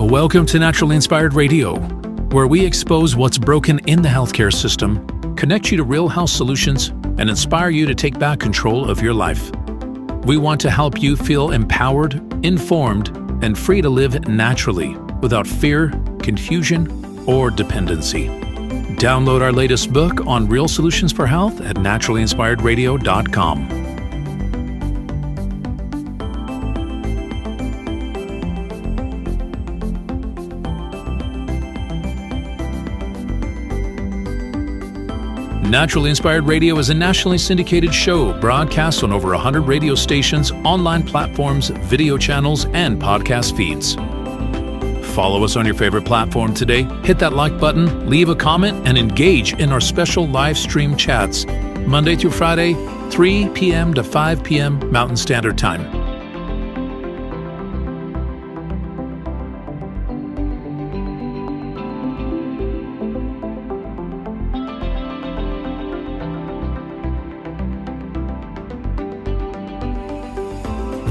Welcome to Naturally Inspired Radio, where we expose what's broken in the healthcare system, connect you to real health solutions, and inspire you to take back control of your life. We want to help you feel empowered, informed, and free to live naturally without fear, confusion, or dependency. Download our latest book on real solutions for health at naturallyinspiredradio.com. Naturally Inspired Radio is a nationally syndicated show broadcast on over 100 radio stations, online platforms, video channels, and podcast feeds. Follow us on your favorite platform today, hit that like button, leave a comment, and engage in our special live stream chats, Monday through Friday, 3 p.m. to 5 p.m. Mountain Standard Time.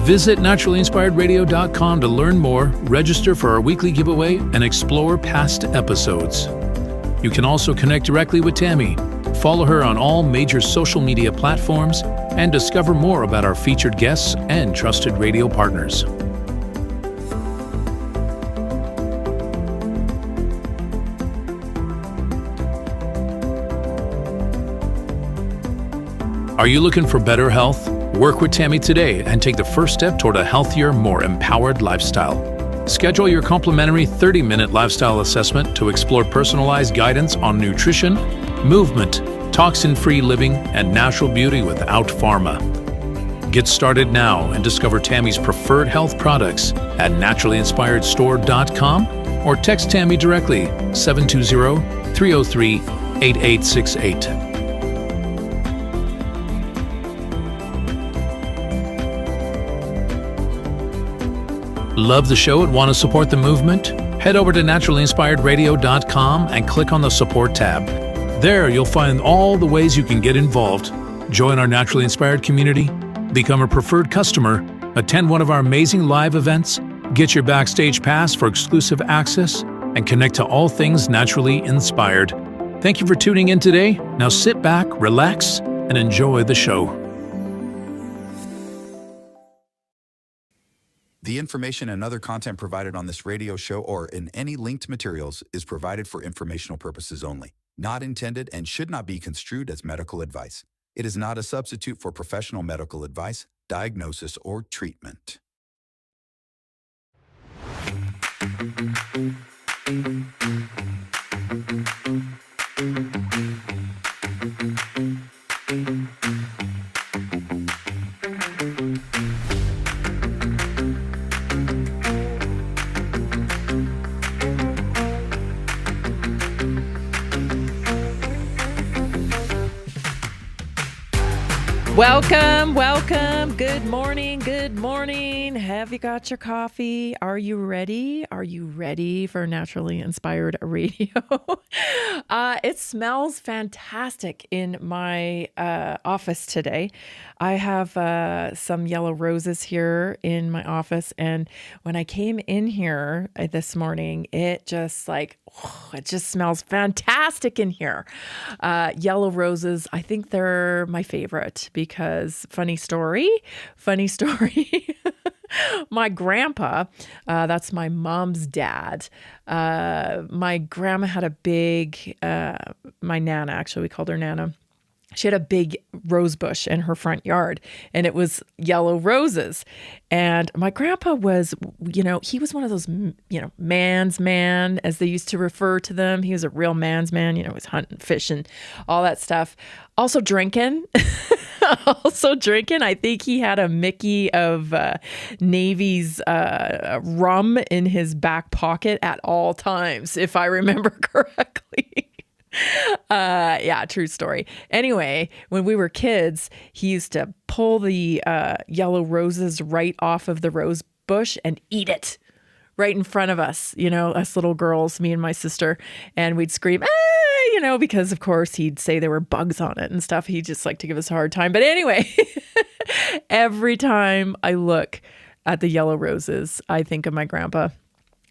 Visit naturallyinspiredradio.com to learn more, register for our weekly giveaway, and explore past episodes. You can also connect directly with Tammy, follow her on all major social media platforms, and discover more about our featured guests and trusted radio partners. Are you looking for better health? Work with Tammy today and take the first step toward a healthier, more empowered lifestyle. Schedule your complimentary 30-minute lifestyle assessment to explore personalized guidance on nutrition, movement, toxin-free living, and natural beauty without pharma. Get started now and discover Tammy's preferred health products at naturallyinspiredstore.com or text Tammy directly 720-303-8868. Love the show and want to support the movement? Head over to naturallyinspiredradio.com and click on the support tab. There you'll find all the ways you can get involved. Join our Naturally Inspired community, become a preferred customer, attend one of our amazing live events, get your backstage pass for exclusive access, and connect to all things naturally inspired. Thank you for tuning in today. Now sit back, relax, and enjoy the show. The information and other content provided on this radio show or in any linked materials is provided for informational purposes only, not intended and should not be construed as medical advice. It is not a substitute for professional medical advice, diagnosis, or treatment. Welcome. Good morning. Have you got your coffee? Are you ready? Are you ready for Naturally Inspired Radio? It smells fantastic in my office today. I have some yellow roses here in my office, and when I came in here this morning, it just smells fantastic in here. Yellow roses, I think they're my favorite because funny story. My grandpa, that's my mom's dad. My grandma had a big, my Nana, actually, we called her Nana. She had a big rose bush in her front yard, and it was yellow roses. And my grandpa was, he was one of those, man's man, as they used to refer to them. He was a real man's man, he was hunting, fishing, all that stuff. Also drinking. I think he had a Mickey of Navy's rum in his back pocket at all times, if I remember correctly. Yeah, true story. Anyway, when we were kids, he used to pull the yellow roses right off of the rose bush and eat it right in front of us, us little girls, me and my sister, and we'd scream, because of course he'd say there were bugs on it and stuff. He just liked to give us a hard time. But anyway, every time I look at the yellow roses, I think of my grandpa.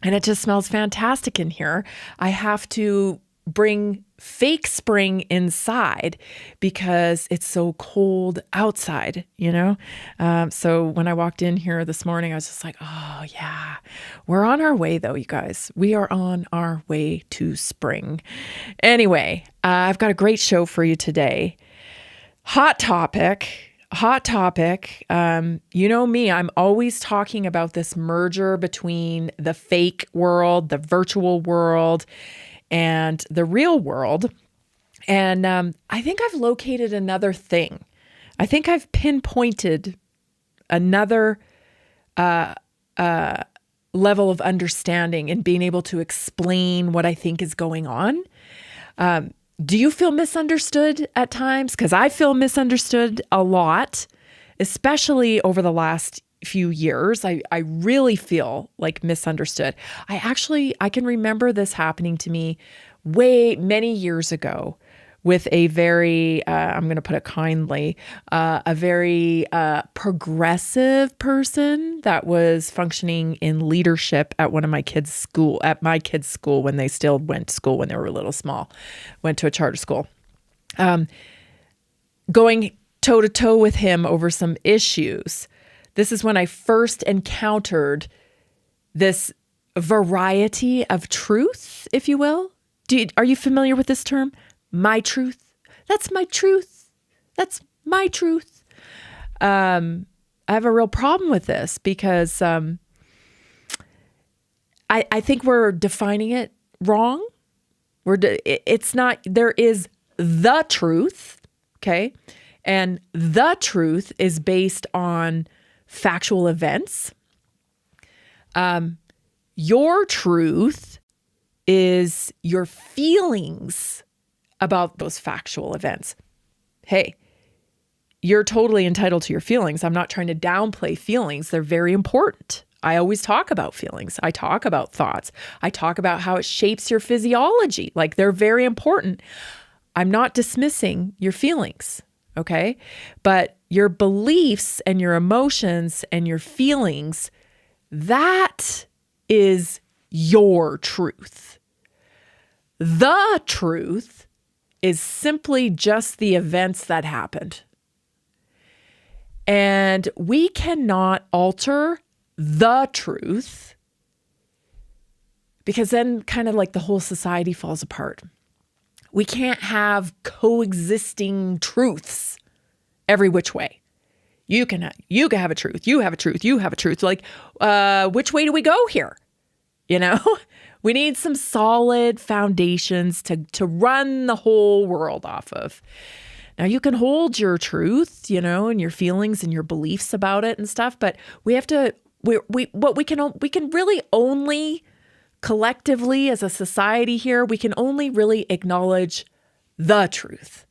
and it just smells fantastic in here. I have to bring fake spring inside because it's so cold outside, So when I walked in here this morning, I was just like, oh yeah, we're on our way though, you guys. We are on our way to spring. Anyway, I've got a great show for you today. Hot topic. You know me, I'm always talking about this merger between the fake world, the virtual world, and the real world. And I think I've located another thing. I think I've pinpointed another level of understanding and being able to explain what I think is going on. Do you feel misunderstood at times? Because I feel misunderstood a lot, especially over the last few years. I really feel like misunderstood. I can remember this happening to me many years ago with a very, I'm going to put it kindly, a very progressive person that was functioning in leadership at my kids' school when they still went to school when they were a little small, went to a charter school. Going toe to toe with him over some issues. This is when I first encountered this variety of truth, if you will. Are you familiar with this term? My truth. That's my truth. That's my truth. I have a real problem with this because I think we're defining it wrong. It's not, there is the truth, okay? And the truth is based on factual events. Your truth is your feelings about those factual events. Hey, you're totally entitled to your feelings. I'm not trying to downplay feelings. They're very important. I always talk about feelings. I talk about thoughts. I talk about how it shapes your physiology. Like, they're very important. I'm not dismissing your feelings, okay? But your beliefs and your emotions and your feelings, that is your truth. The truth is simply just the events that happened. And we cannot alter the truth because then kind of like the whole society falls apart. We can't have coexisting truths every which way. You can have a truth. You have a truth. You have a truth. Like, which way do we go here? We need some solid foundations to run the whole world off of. Now, you can hold your truth, and your feelings and your beliefs about it and stuff, but we have to, we can really only collectively as a society here, we can only really acknowledge the truth.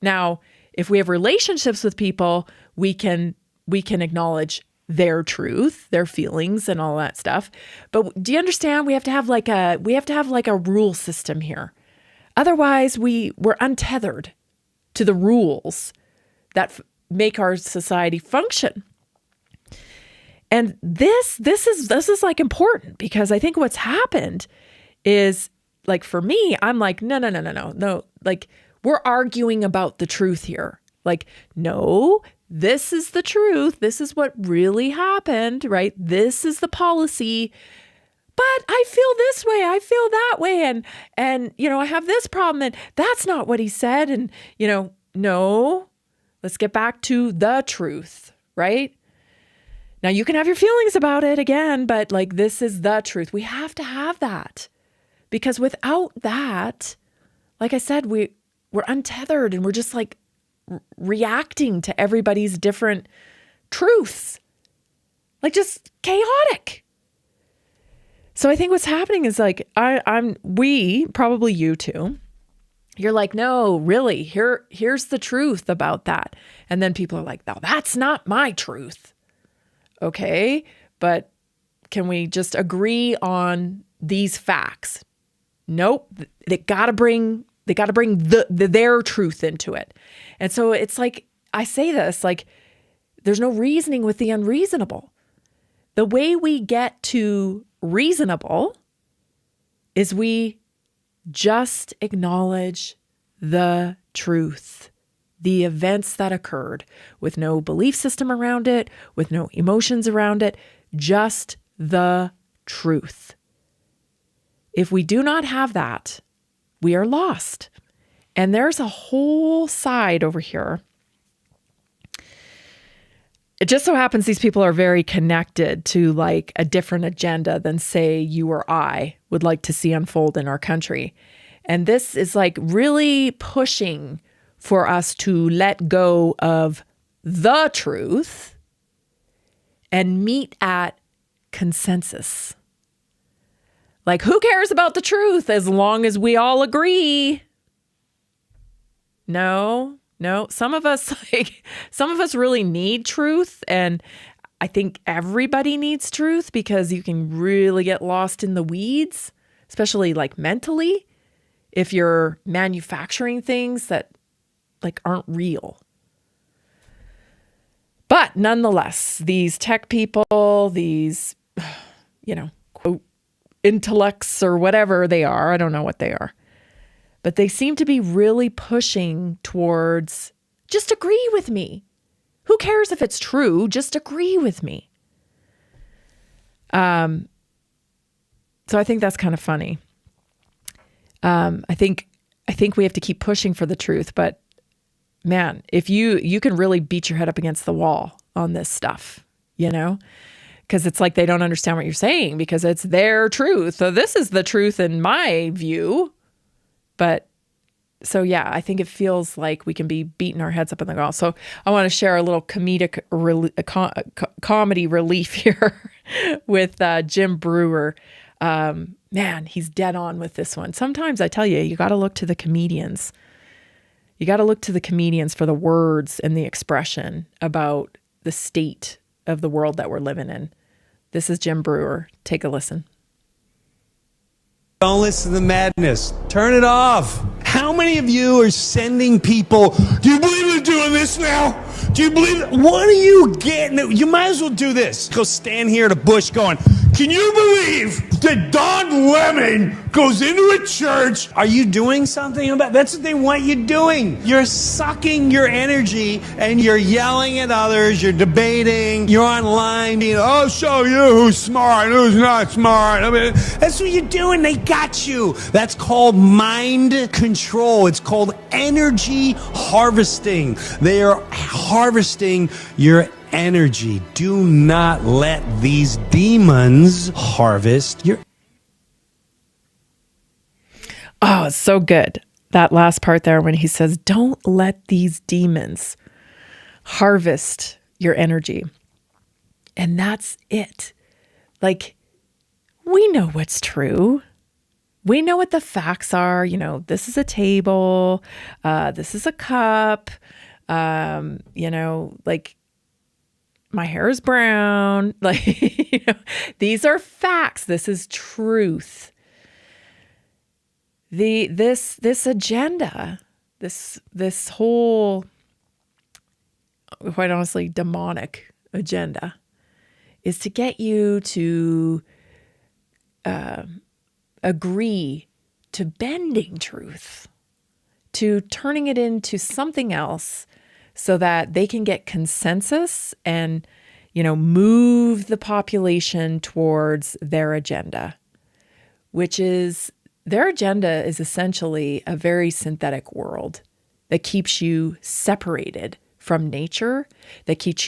Now, if we have relationships with people, we can acknowledge their truth, their feelings and all that stuff. But do you understand? We have to have like a rule system here. Otherwise, we're untethered to the rules that make our society function. And this is like important because I think what's happened is, like, for me, I'm like, no. Like, we're arguing about the truth here. Like, no, this is the truth. This is what really happened, right? This is the policy. But I feel this way. I feel that way. And I have this problem. And that's not what he said. And, no, let's get back to the truth, right? Now, you can have your feelings about it again, but like, this is the truth. We have to have that because without that, like I said, we're untethered and we're just like reacting to everybody's different truths, like just chaotic. So I think what's happening is like, probably you too, you're like, no, really, here's the truth about that. And then people are like, no, that's not my truth. Okay, but can we just agree on these facts? Nope. They got to bring their truth into it. And so it's like, I say this, like, there's no reasoning with the unreasonable. The way we get to reasonable is we just acknowledge the truth, the events that occurred, with no belief system around it, with no emotions around it, just the truth. If we do not have that, we are lost. And there's a whole side over here. It just so happens these people are very connected to like a different agenda than, say, you or I would like to see unfold in our country. And this is like really pushing for us to let go of the truth and meet at consensus. Like, who cares about the truth as long as we all agree? No. Some of us really need truth. And I think everybody needs truth, because you can really get lost in the weeds, especially like mentally, if you're manufacturing things that like aren't real. But nonetheless, these tech people, these, quote, intellects or whatever they are, I don't know what they are, but they seem to be really pushing towards just agree with me. Who cares if it's true? Just agree with me. So I think that's kind of funny. I think we have to keep pushing for the truth, but man, if you can really beat your head up against the wall on this stuff, because it's like they don't understand what you're saying because it's their truth. So this is the truth in my view. But so, yeah, I think it feels like we can be beating our heads up in the wall. So I want to share a little comedic comedy relief here with Jim Brewer. Man, he's dead on with this one. Sometimes I tell you got to look to the comedians. You got to look to the comedians for the words and the expression about the state of the world that we're living in. This is Jim Brewer. Take a listen. Don't listen to the madness. Turn it off. How many of you are sending people, do you believe in doing this now? Do you believe it? What are you getting? You might as well do this. Go stand here at a bush going, can you believe that Don Lemon goes into a church? Are you doing something about that's what they want you doing? You're sucking your energy and you're yelling at others. You're debating. You're online being, I'll show you who's smart and who's not smart. I mean, that's what you're doing. They got you. That's called mind control. It's called energy harvesting. They are harvesting your energy. Do not let these demons harvest your. Oh, it's so good. That last part there when he says, don't let these demons harvest your energy. And that's it. Like, we know what's true. We know what the facts are. This is a table. This is a cup. Like, my hair is brown. Like, these are facts. This is truth. This agenda, this whole, quite honestly, demonic agenda, is to get you to agree to bending truth, to turning it into something else, so that they can get consensus and, move the population towards their agenda, which is, their agenda is essentially a very synthetic world that keeps you separated from nature, that keeps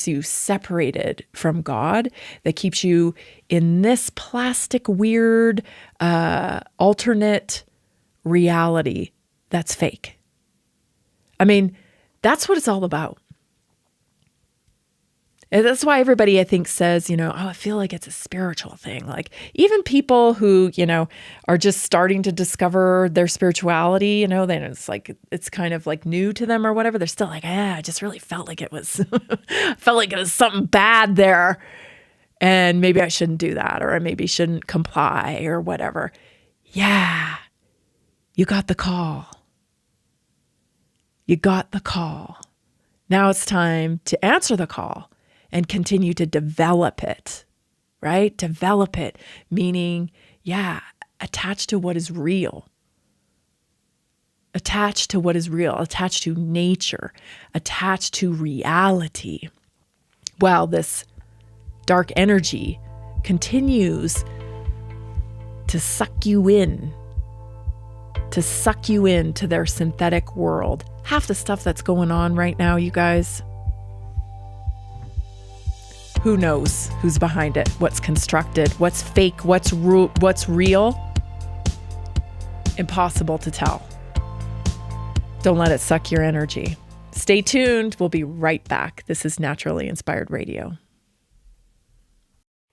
you separated from God, that keeps you in this plastic, weird, alternate reality that's fake. I mean, that's what it's all about. And that's why everybody, I think, says, I feel like it's a spiritual thing. Like, even people who, are just starting to discover their spirituality, then it's like, it's kind of like new to them or whatever. They're still like, I just really felt like it was, something bad there. And maybe I shouldn't do that, or I maybe shouldn't comply or whatever. Yeah, you got the call. You got the call. Now it's time to answer the call and continue to develop it, right? Develop it, meaning, attach to what is real. Attach to what is real, attach to nature, attach to reality. While this dark energy continues to suck you into their synthetic world. Half the stuff that's going on right now, you guys, who knows who's behind it, what's constructed, what's fake, what's real? Impossible to tell. Don't let it suck your energy. Stay tuned. We'll be right back. This is Naturally Inspired Radio.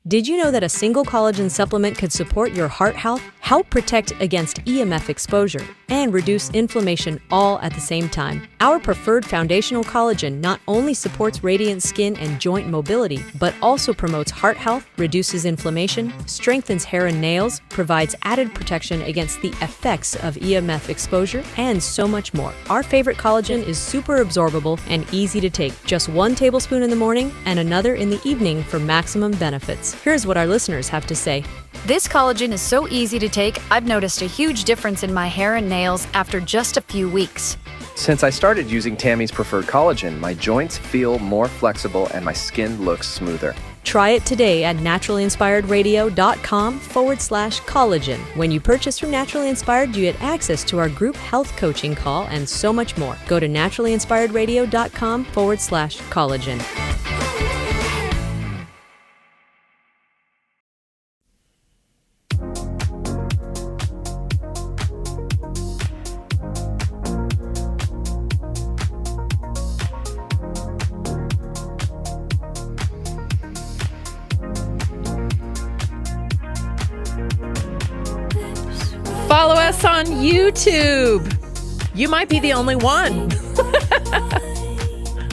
Did you know that a single collagen supplement could support your heart health, help protect against EMF exposure, and reduce inflammation all at the same time? Our preferred foundational collagen not only supports radiant skin and joint mobility, but also promotes heart health, reduces inflammation, strengthens hair and nails, provides added protection against the effects of EMF exposure, and so much more. Our favorite collagen is super absorbable and easy to take. Just 1 tablespoon in the morning and another in the evening for maximum benefits. Here's what our listeners have to say. This collagen is so easy to take, I've noticed a huge difference in my hair and nails after just a few weeks. Since I started using Tammy's preferred collagen, my joints feel more flexible and my skin looks smoother. Try it today at naturalinspiredradio.com/collagen. When you purchase from Naturally Inspired, you get access to our group health coaching call and so much more. Go to naturalinspiredradio.com/collagen. Follow us on YouTube. You might be the only one.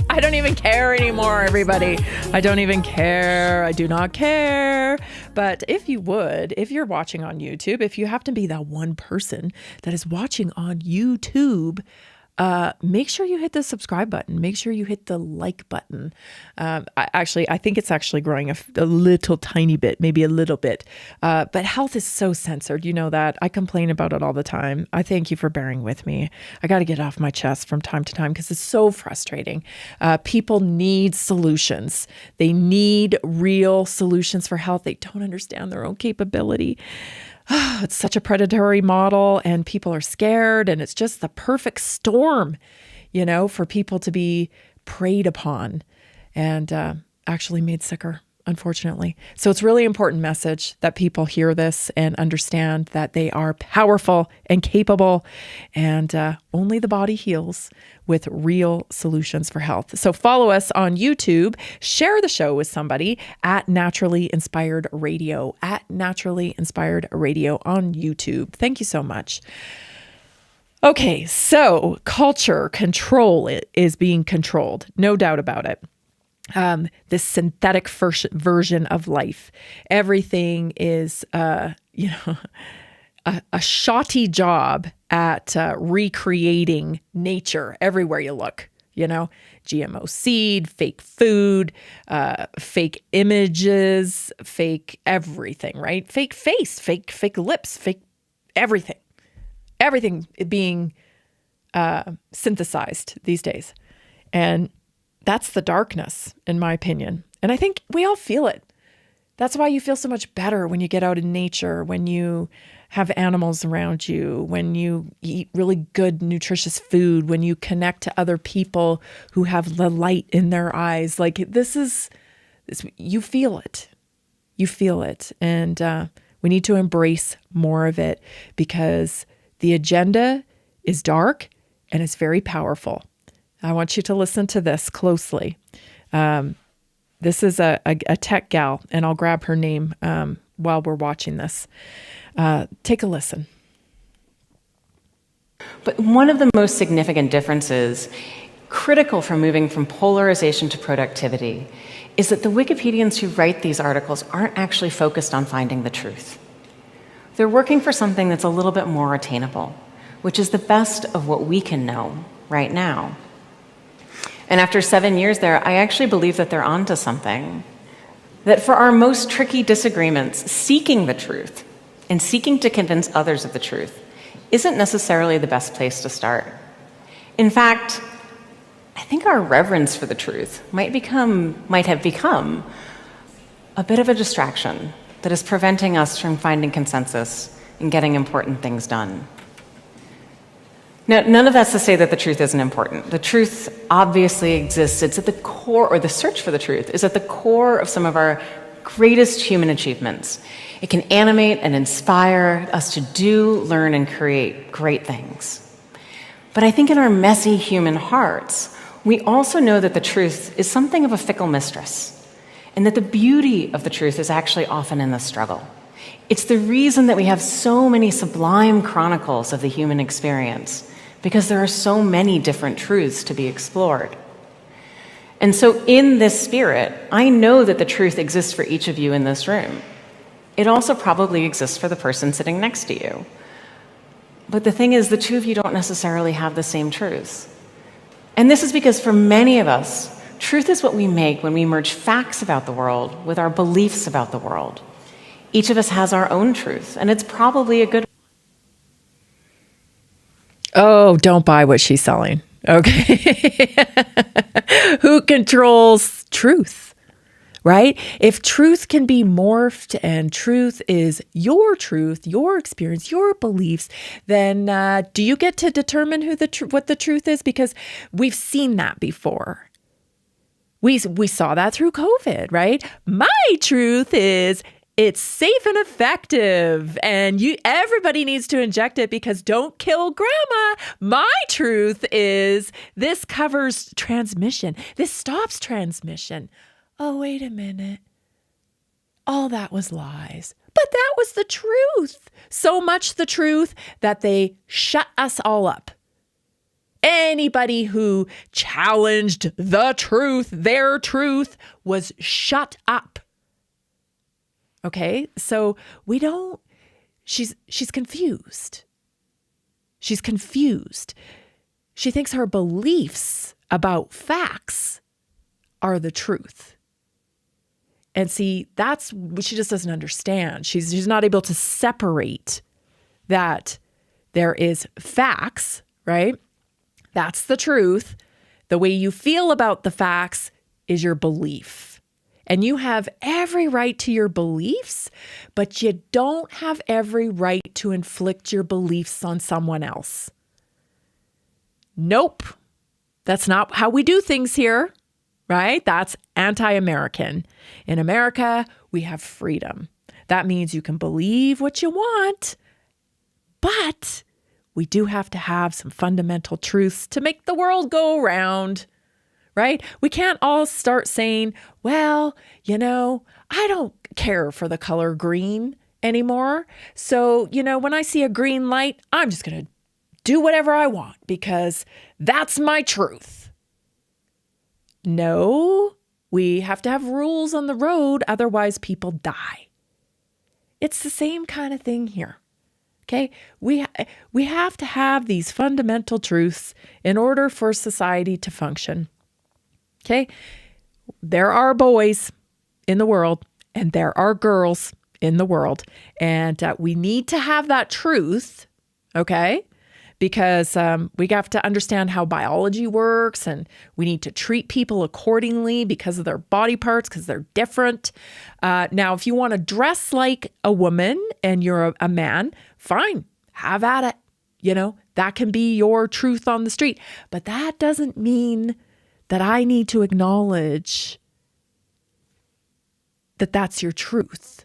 I don't even care anymore, everybody. I don't even care. I do not care. But if you're watching on YouTube, if you happen to be that one person that is watching on YouTube, make sure you hit the subscribe button. Make sure you hit the like button. I think it's actually growing a little tiny bit, maybe a little bit. But health is so censored. You know that. I complain about it all the time. I thank you for bearing with me. I got to get off my chest from time to time because it's so frustrating. People need solutions. They need real solutions for health. They don't understand their own capability. It's such a predatory model and people are scared, and it's just the perfect storm, for people to be preyed upon and actually made sicker, unfortunately. So it's really important message that people hear this and understand that they are powerful and capable, and only the body heals with real solutions for health. So follow us on YouTube, share the show with somebody at Naturally Inspired Radio, at Naturally Inspired Radio on YouTube. Thank you so much. Okay, so culture control is being controlled, no doubt about it. This synthetic version of life. Everything is, a shoddy job at recreating nature everywhere you look. GMO seed, fake food, fake images, fake everything, right? Fake face, fake lips, fake everything. Everything being synthesized these days. And that's the darkness, in my opinion. And I think we all feel it. That's why you feel so much better when you get out in nature, when you have animals around you, when you eat really good, nutritious food, when you connect to other people who have the light in their eyes. Like you feel it. You feel it. And we need to embrace more of it because the agenda is dark and it's very powerful. I want you to listen to this closely. This is a tech gal, and I'll grab her name while we're watching this. Take a listen. But one of the most significant differences, critical for moving from polarization to productivity, is that the Wikipedians who write these articles aren't actually focused on finding the truth. They're working for something that's a little bit more attainable, which is the best of what we can know right now. And after 7 years there, I actually believe that they're onto something. that for our most tricky disagreements, seeking the truth and seeking to convince others of the truth isn't necessarily the best place to start. In fact, I think our reverence for the truth might have become a bit of a distraction that is preventing us from finding consensus and getting important things done. Now, none of that's to say that the truth isn't important. The truth obviously exists. It's at the core, or the search for the truth is at the core of some of our greatest human achievements. It can animate and inspire us to do, learn, and create great things. But I think in our messy human hearts, we also know that the truth is something of a fickle mistress, and that the beauty of the truth is actually often in the struggle. It's the reason that we have so many sublime chronicles of the human experience, because there are so many different truths to be explored. And so in this spirit, I know that the truth exists for each of you in this room. It also probably exists for the person sitting next to you. But the thing is, the two of you don't necessarily have the same truths. And this is because for many of us, truth is what we make when we merge facts about the world with our beliefs about the world. Each of us has our own truth, and it's probably a good. Oh, don't buy what she's selling. Okay. Who controls truth, right? If truth can be morphed and truth, your experience, your beliefs, then do you get to determine what the truth is? Because we've seen that before. We saw that through COVID, right? My truth is it's safe and effective, and everybody needs to inject it because don't kill grandma. My truth is this covers transmission. This stops transmission. Oh, wait a minute. All that was lies. But that was the truth. So much the truth that they shut us all up. Anybody who challenged the truth, their truth, was shut up. Okay, so she's confused. She's confused. She thinks her beliefs about facts are the truth. And see, that's what she just doesn't understand. She's not able to separate that there is facts, right? That's the truth. The way you feel about the facts is your belief. And you have every right to your beliefs, but you don't have every right to inflict your beliefs on someone else. Nope. That's not how we do things here, right? That's anti-American. In America, we have freedom. That means you can believe what you want, but we do have to have some fundamental truths to make the world go around. Right? We can't all start saying, well, I don't care for the color green anymore. So, when I see a green light, I'm just going to do whatever I want because that's my truth. No, we have to have rules on the road. Otherwise, people die. It's the same kind of thing here. Okay? We have to have these fundamental truths in order for society to function. Okay, there are boys in the world and there are girls in the world. And we need to have that truth, okay? Because we have to understand how biology works and we need to treat people accordingly because of their body parts, because they're different. Now, if you want to dress like a woman and you're a man, fine, have at it. That can be your truth on the street. But that doesn't mean that I need to acknowledge that that's your truth.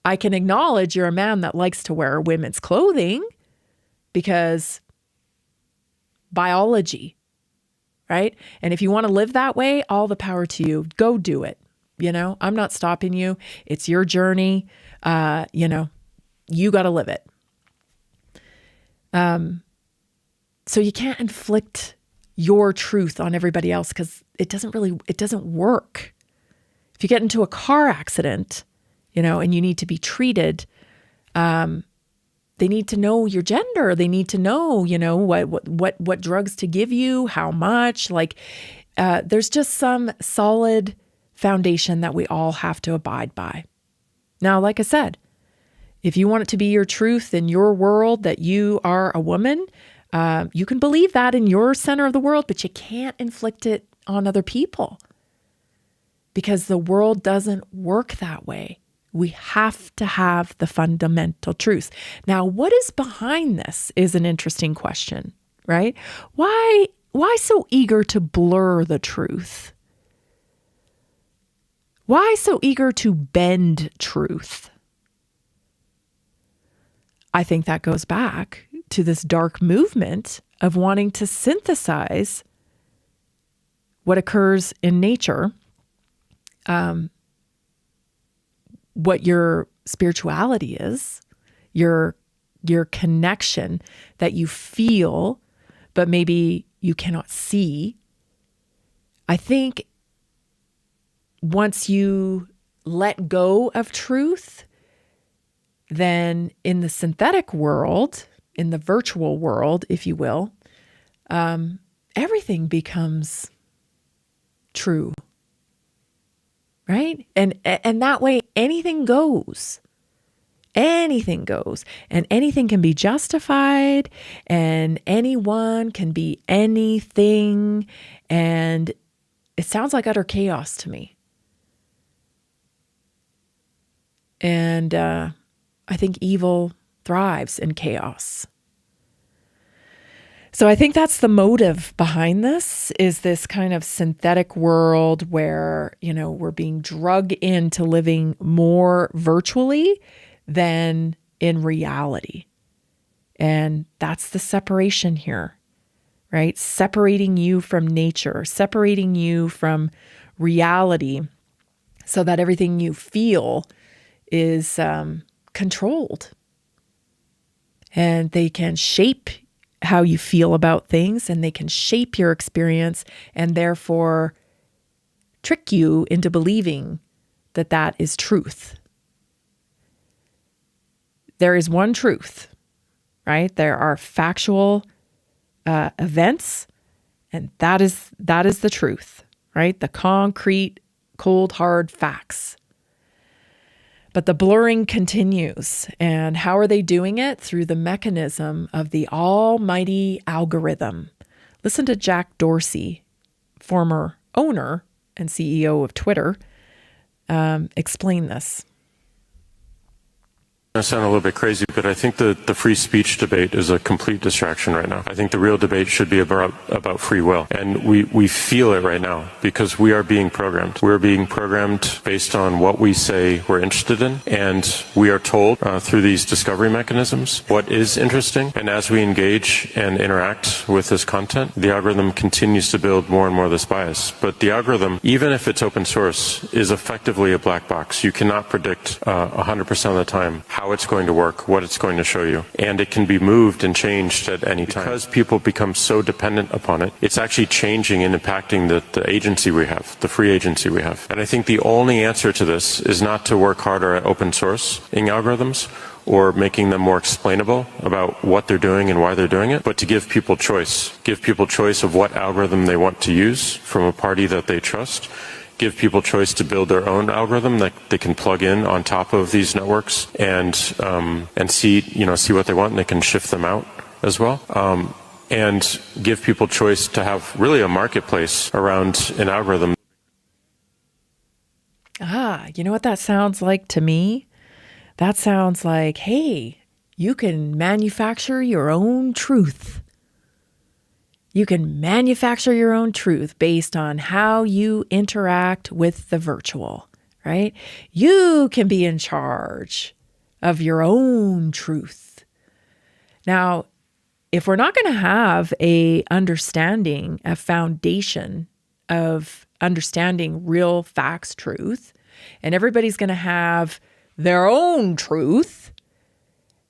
I can acknowledge you're a man that likes to wear women's clothing because biology, right? And if you want to live that way, all the power to you. Go do it. I'm not stopping you. It's your journey. You got to live it. So you can't inflict your truth on everybody else because it doesn't work. If you get into a car accident, and you need to be treated, they need to know your gender. They need to know, what drugs to give you, how much. There's just some solid foundation that we all have to abide by. Now, like I said, if you want it to be your truth in your world that you are a woman, you can believe that in your center of the world, but you can't inflict it on other people because the world doesn't work that way. We have to have the fundamental truth. Now, what is behind this is an interesting question, right? Why so eager to blur the truth? Why so eager to bend truth? I think that goes back to this dark movement of wanting to synthesize what occurs in nature, what your spirituality is, your connection that you feel, but maybe you cannot see. I think once you let go of truth, then in the synthetic world, in the virtual world, if you will, everything becomes true, right? And that way, anything goes. Anything goes, and anything can be justified, and anyone can be anything, and it sounds like utter chaos to me. And I think evil thrives in chaos. So I think that's the motive behind this, is this kind of synthetic world where, we're being drugged into living more virtually than in reality. And that's the separation here, right? Separating you from nature, separating you from reality so that everything you feel is controlled. And they can shape how you feel about things, and they can shape your experience, and therefore trick you into believing that that is truth. There is one truth, right? There are factual events, and that is the truth, right? The concrete, cold, hard facts. But the blurring continues. And how are they doing it? Through the mechanism of the almighty algorithm. Listen to Jack Dorsey, former owner and CEO of Twitter, explain this. I sound a little bit crazy, but I think the free speech debate is a complete distraction right now. I think the real debate should be about free will. And we feel it right now because we are being programmed. We're being programmed based on what we say we're interested in. And we are told through these discovery mechanisms what is interesting. And as we engage and interact with this content, the algorithm continues to build more and more of this bias. But the algorithm, even if it's open source, is effectively a black box. You cannot predict 100% of the time how it's going to work, what it's going to show you. And it can be moved and changed at any time. Because people become so dependent upon it, it's actually changing and impacting the agency we have, the free agency we have. And I think the only answer to this is not to work harder at open sourcing algorithms or making them more explainable about what they're doing and why they're doing it, but to give people choice. Give people choice of what algorithm they want to use from a party that they trust. Give people choice to build their own algorithm that they can plug in on top of these networks and see what they want, and they can shift them out as well. And give people choice to have really a marketplace around an algorithm. You know what that sounds like to me? That sounds like, hey, you can manufacture your own truth. You can manufacture your own truth based on how you interact with the virtual, right? You can be in charge of your own truth. Now, if we're not going to have a foundation of understanding real facts, truth, and everybody's going to have their own truth,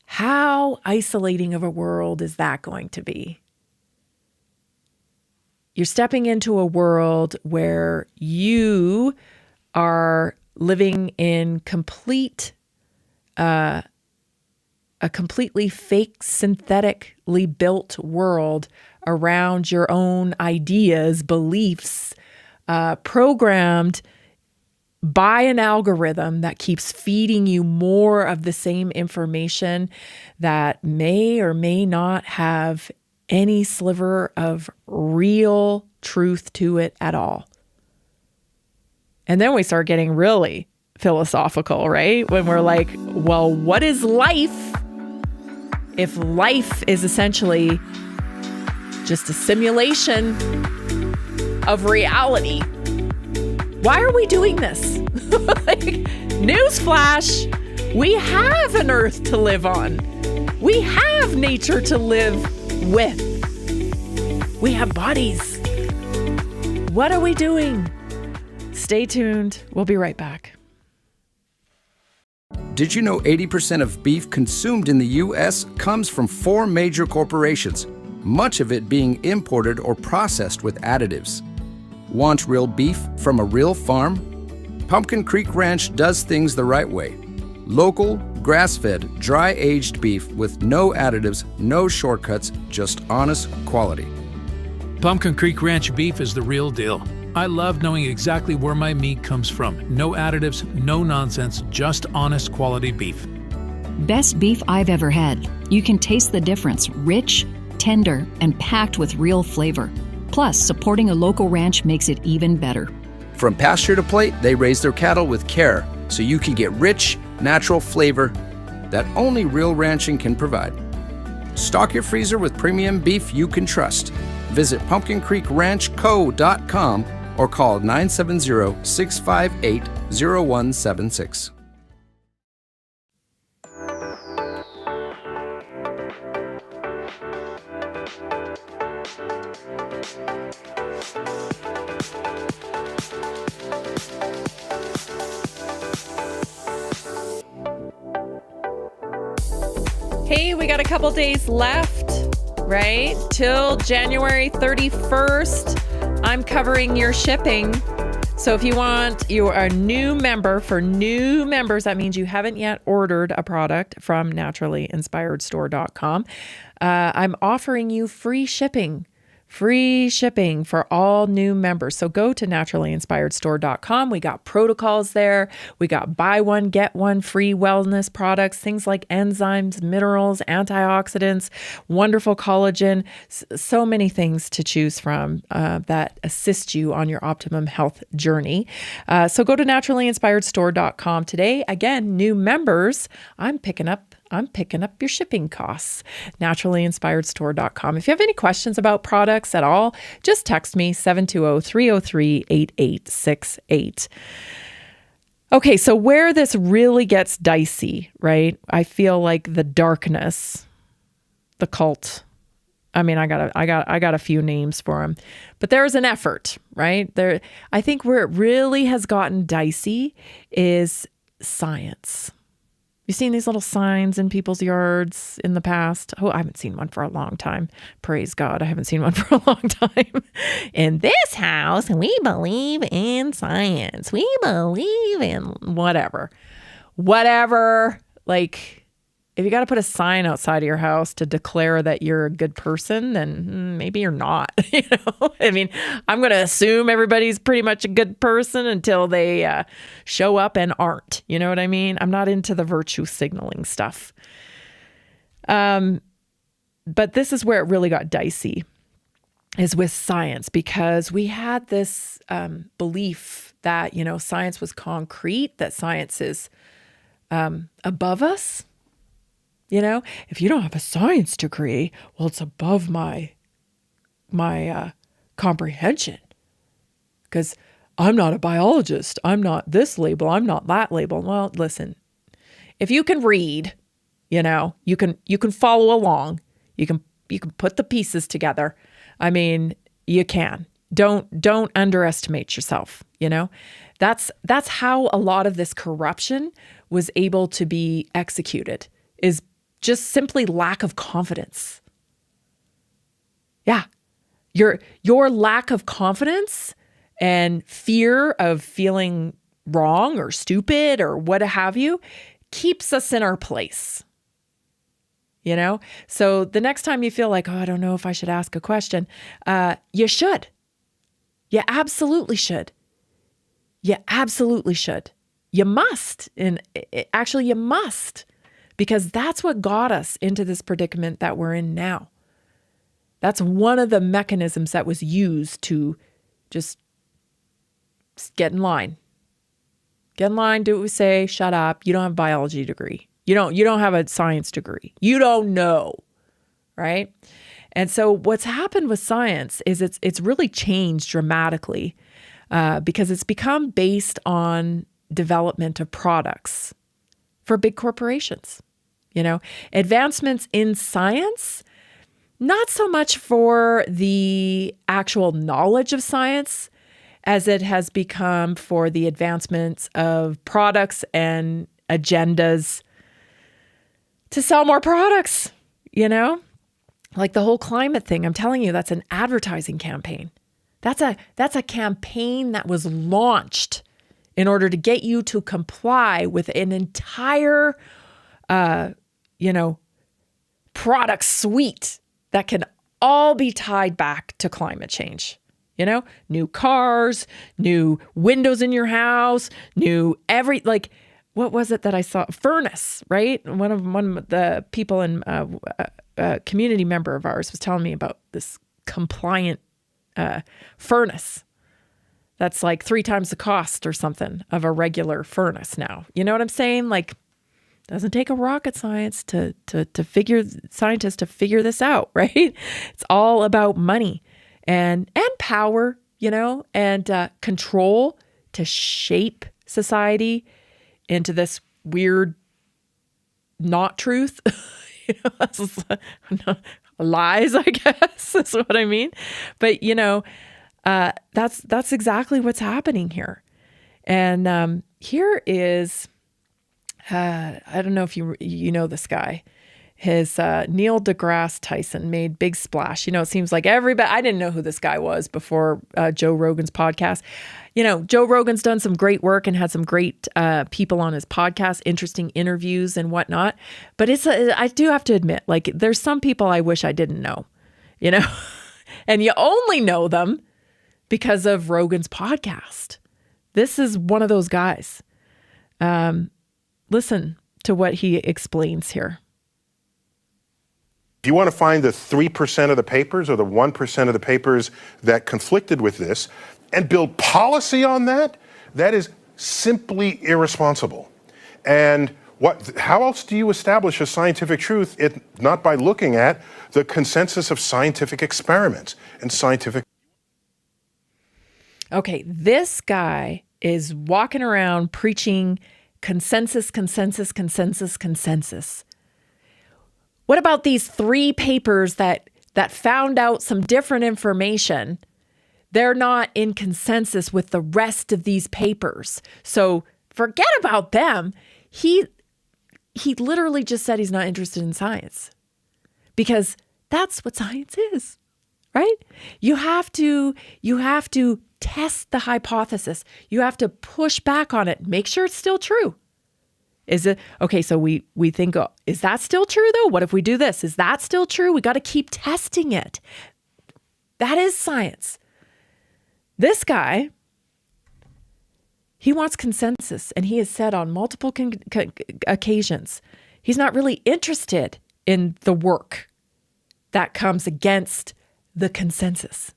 how isolating of a world is that going to be? You're stepping into a world where you are living in a completely fake, synthetically built world around your own ideas, beliefs, programmed by an algorithm that keeps feeding you more of the same information that may or may not have any sliver of real truth to it at all. And then we start getting really philosophical, right? When we're like, well, what is life if life is essentially just a simulation of reality? Why are we doing this? Like, newsflash, we have an earth to live on. We have nature to live with. We have bodies. What are we doing? Stay tuned. We'll be right back. Did you know 80% of beef consumed in the U.S. comes from 4 major corporations, much of it being imported or processed with additives? Want real beef from a real farm? Pumpkin Creek Ranch does things the right way. Local, grass-fed, dry-aged beef with no additives, no shortcuts, just honest quality. Pumpkin Creek Ranch beef is the real deal. I love knowing exactly where my meat comes from. No additives, no nonsense, just honest quality beef. Best beef I've ever had. You can taste the difference. Rich, tender, and packed with real flavor. Plus, supporting a local ranch makes it even better. From pasture to plate, they raise their cattle with care, so you can get rich, natural flavor that only real ranching can provide. Stock your freezer with premium beef you can trust. Visit pumpkincreekranchco.com or call 970-658-0176. Hey, we got a couple days left, right? Till January 31st. I'm covering your shipping. So if you are a new member, for new members, that means you haven't yet ordered a product from naturallyinspiredstore.com. I'm offering you free shipping for all new members. So go to naturallyinspiredstore.com. We got protocols there. We got buy one, get one free wellness products, things like enzymes, minerals, antioxidants, wonderful collagen, so many things to choose from that assist you on your optimum health journey. So go to naturallyinspiredstore.com today. Again, new members, I'm picking up your shipping costs. Naturallyinspiredstore.com. If you have any questions about products at all, just text me 720-303-8868. Okay, so where this really gets dicey, right? I feel like the darkness, the cult. I mean, I got a few names for them, but there's an effort, right? There, I think where it really has gotten dicey is science. You've seen these little signs in people's yards in the past. Oh, I haven't seen one for a long time. Praise God, I haven't seen one for a long time. In this house, we believe in science. We believe in whatever. Like, if you got to put a sign outside of your house to declare that you're a good person, then maybe you're not. You know, I mean, I'm going to assume everybody's pretty much a good person until they show up and aren't. You know what I mean? I'm not into the virtue signaling stuff. But this is where it really got dicey, is with science, because we had this belief that, you know, science was concrete, that science is above us. You know, if you don't have a science degree, well, it's above my comprehension, because I'm not a biologist. I'm not this label. I'm not that label. Well, listen, if you can read, you know, you can follow along. You can put the pieces together. I mean, you can. Don't underestimate yourself. You know, that's how a lot of this corruption was able to be executed, is just simply lack of confidence. Yeah. Your lack of confidence and fear of feeling wrong or stupid or what have you keeps us in our place. You know? So the next time you feel like, oh, I don't know if I should ask a question, you should. You absolutely should. You absolutely should. You must. And actually, you must, because that's what got us into this predicament that we're in now. That's one of the mechanisms that was used to just get in line. Get in line, do what we say, shut up. You don't have a biology degree. You don't have a science degree. You don't know, right? And so what's happened with science is it's really changed dramatically because it's become based on development of products for big corporations. Advancements in science, not so much for the actual knowledge of science as it has become for the advancements of products and agendas to sell more products, Like the whole climate thing, I'm telling you, that's an advertising campaign. That's a campaign that was launched in order to get you to comply with an entire, product suite that can all be tied back to climate change. New cars, new windows in your house, what was it that I saw? Furnace, right? One of the people in a community member of ours was telling me about this compliant furnace that's like 3 times the cost or something of a regular furnace now. You know what I'm saying? Like, doesn't take a rocket scientist to figure this out, right? It's all about money and power, and control to shape society into this weird not truth. Lies, I guess, is what I mean. But, that's exactly what's happening here. And here is, I don't know if you know this guy. His Neil deGrasse Tyson made big splash. It seems like everybody, I didn't know who this guy was before Joe Rogan's podcast. Joe Rogan's done some great work and had some great people on his podcast, interesting interviews and whatnot. But I do have to admit, like, there's some people I wish I didn't know, and you only know them because of Rogan's podcast. This is one of those guys. Listen to what he explains here. If you want to find the 3% of the papers or the 1% of the papers that conflicted with this and build policy on that, that is simply irresponsible. And how else do you establish a scientific truth if not by looking at the consensus of scientific experiments and scientific... Okay, this guy is walking around preaching consensus. What about these 3 papers that found out some different information? They're not in consensus with the rest of these papers. So forget about them. He literally just said he's not interested in science because that's what science is, right? You have to test the hypothesis. You have to push back on it. Make sure it's still true. Is it okay? So we think, oh, is that still true though? What if we do this? Is that still true? We got to keep testing it. That is science. This guy, he wants consensus, and he has said on multiple occasions, he's not really interested in the work that comes against the consensus.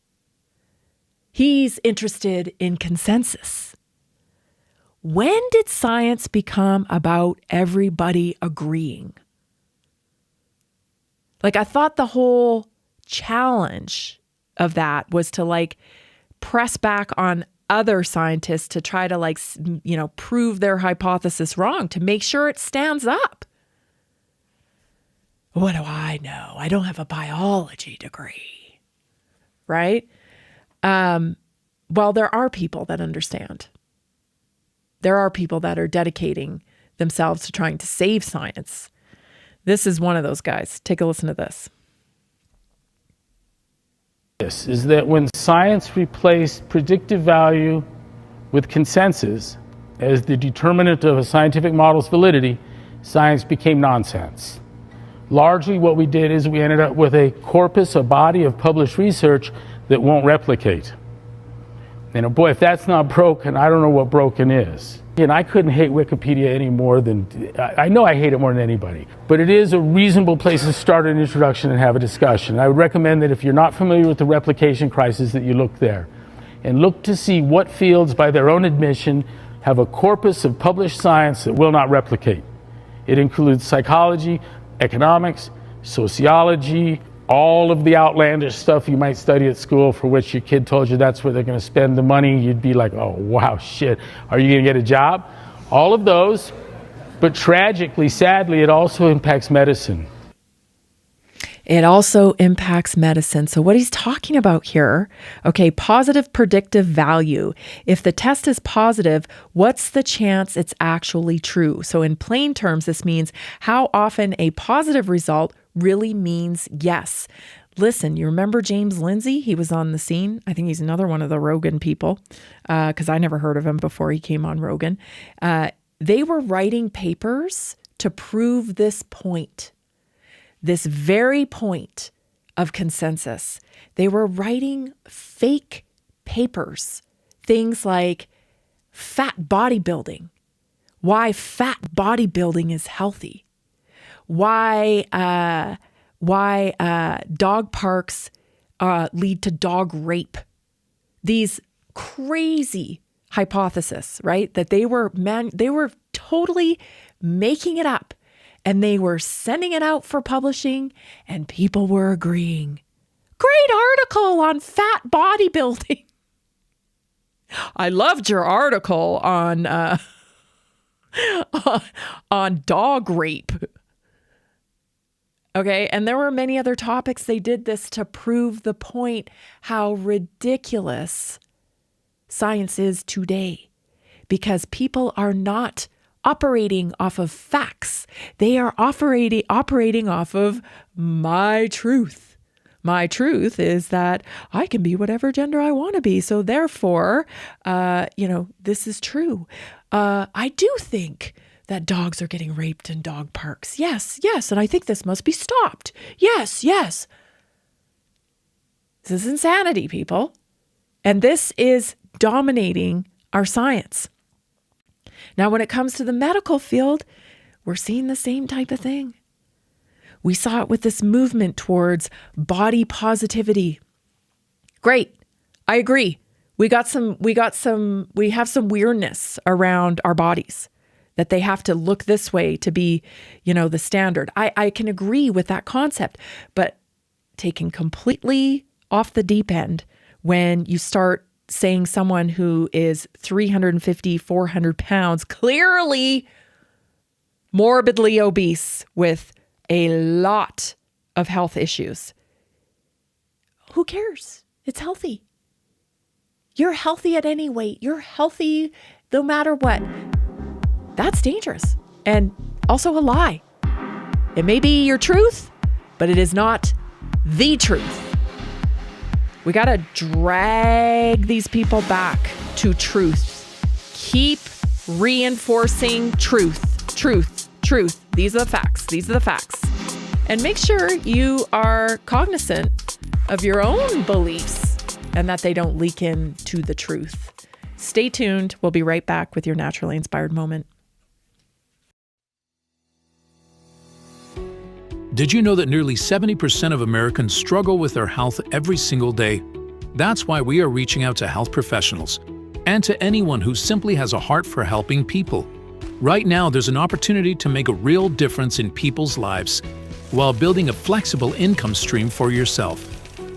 He's interested in consensus. When did science become about everybody agreeing? Like, I thought the whole challenge of that was to press back on other scientists to try to prove their hypothesis wrong, to make sure it stands up. What do I know? I don't have a biology degree, right? Well, there are people that understand. There are people that are dedicating themselves to trying to save science. This is one of those guys. Take a listen to this. This is that when science replaced predictive value with consensus as the determinant of a scientific model's validity, science became nonsense. Largely what we did is we ended up with a corpus, a body of published research that won't replicate. Boy, if that's not broken, I don't know what broken is. And I couldn't hate Wikipedia any more than, I know I hate it more than anybody, but it is a reasonable place to start an introduction and have a discussion. I would recommend that if you're not familiar with the replication crisis, that you look there and look to see what fields, by their own admission, have a corpus of published science that will not replicate. It includes psychology, economics, sociology, all of the outlandish stuff you might study at school for which your kid told you that's where they're going to spend the money. You'd be like, oh, wow, shit. Are you going to get a job? All of those. But tragically, sadly, it also impacts medicine. It also impacts medicine. So what he's talking about here, okay, positive predictive value. If the test is positive, what's the chance it's actually true? So in plain terms, this means how often a positive result really means yes. Listen, you remember James Lindsay? He was on the scene. I think he's another one of the Rogan people, because I never heard of him before he came on Rogan. They were writing papers to prove this point. This very point of consensus. They were writing fake papers, things like fat bodybuilding, why fat bodybuilding is healthy, why dog parks lead to dog rape. These crazy hypotheses, right? That they were totally making it up. And they were sending it out for publishing, and people were agreeing. Great article on fat bodybuilding. I loved your article on dog rape. Okay, and there were many other topics. They did this to prove the point how ridiculous science is today, because people are not operating off of facts. They are operating off of my truth. My truth is that I can be whatever gender I want to be. So therefore, this is true. I do think that dogs are getting raped in dog parks. Yes. And I think this must be stopped. Yes. This is insanity, people. And this is dominating our science. Now, when it comes to the medical field, we're seeing the same type of thing. We saw it with this movement towards body positivity. Great. I agree. We have some weirdness around our bodies, that they have to look this way to be, the standard. I can agree with that concept, but taken completely off the deep end when you start saying someone who is 350, 400 pounds, clearly morbidly obese with a lot of health issues. Who cares? It's healthy. You're healthy at any weight. You're healthy no matter what. That's dangerous and also a lie. It may be your truth, but it is not the truth. We got to drag these people back to truth. Keep reinforcing truth. These are the facts. And make sure you are cognizant of your own beliefs and that they don't leak into the truth. Stay tuned. We'll be right back with your naturally inspired moment. Did you know that nearly 70% of Americans struggle with their health every single day? That's why we are reaching out to health professionals and to anyone who simply has a heart for helping people. Right now, there's an opportunity to make a real difference in people's lives while building a flexible income stream for yourself.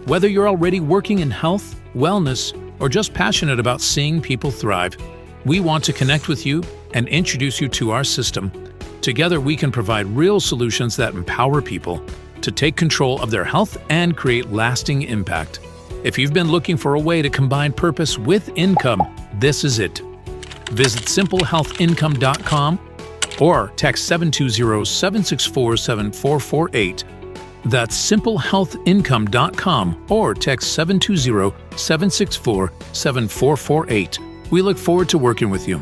Whether you're already working in health, wellness, or just passionate about seeing people thrive, we want to connect with you and introduce you to our system. Together, we can provide real solutions that empower people to take control of their health and create lasting impact. If you've been looking for a way to combine purpose with income, this is it. Visit simplehealthincome.com or text 720-764-7448. That's simplehealthincome.com or text 720-764-7448. We look forward to working with you.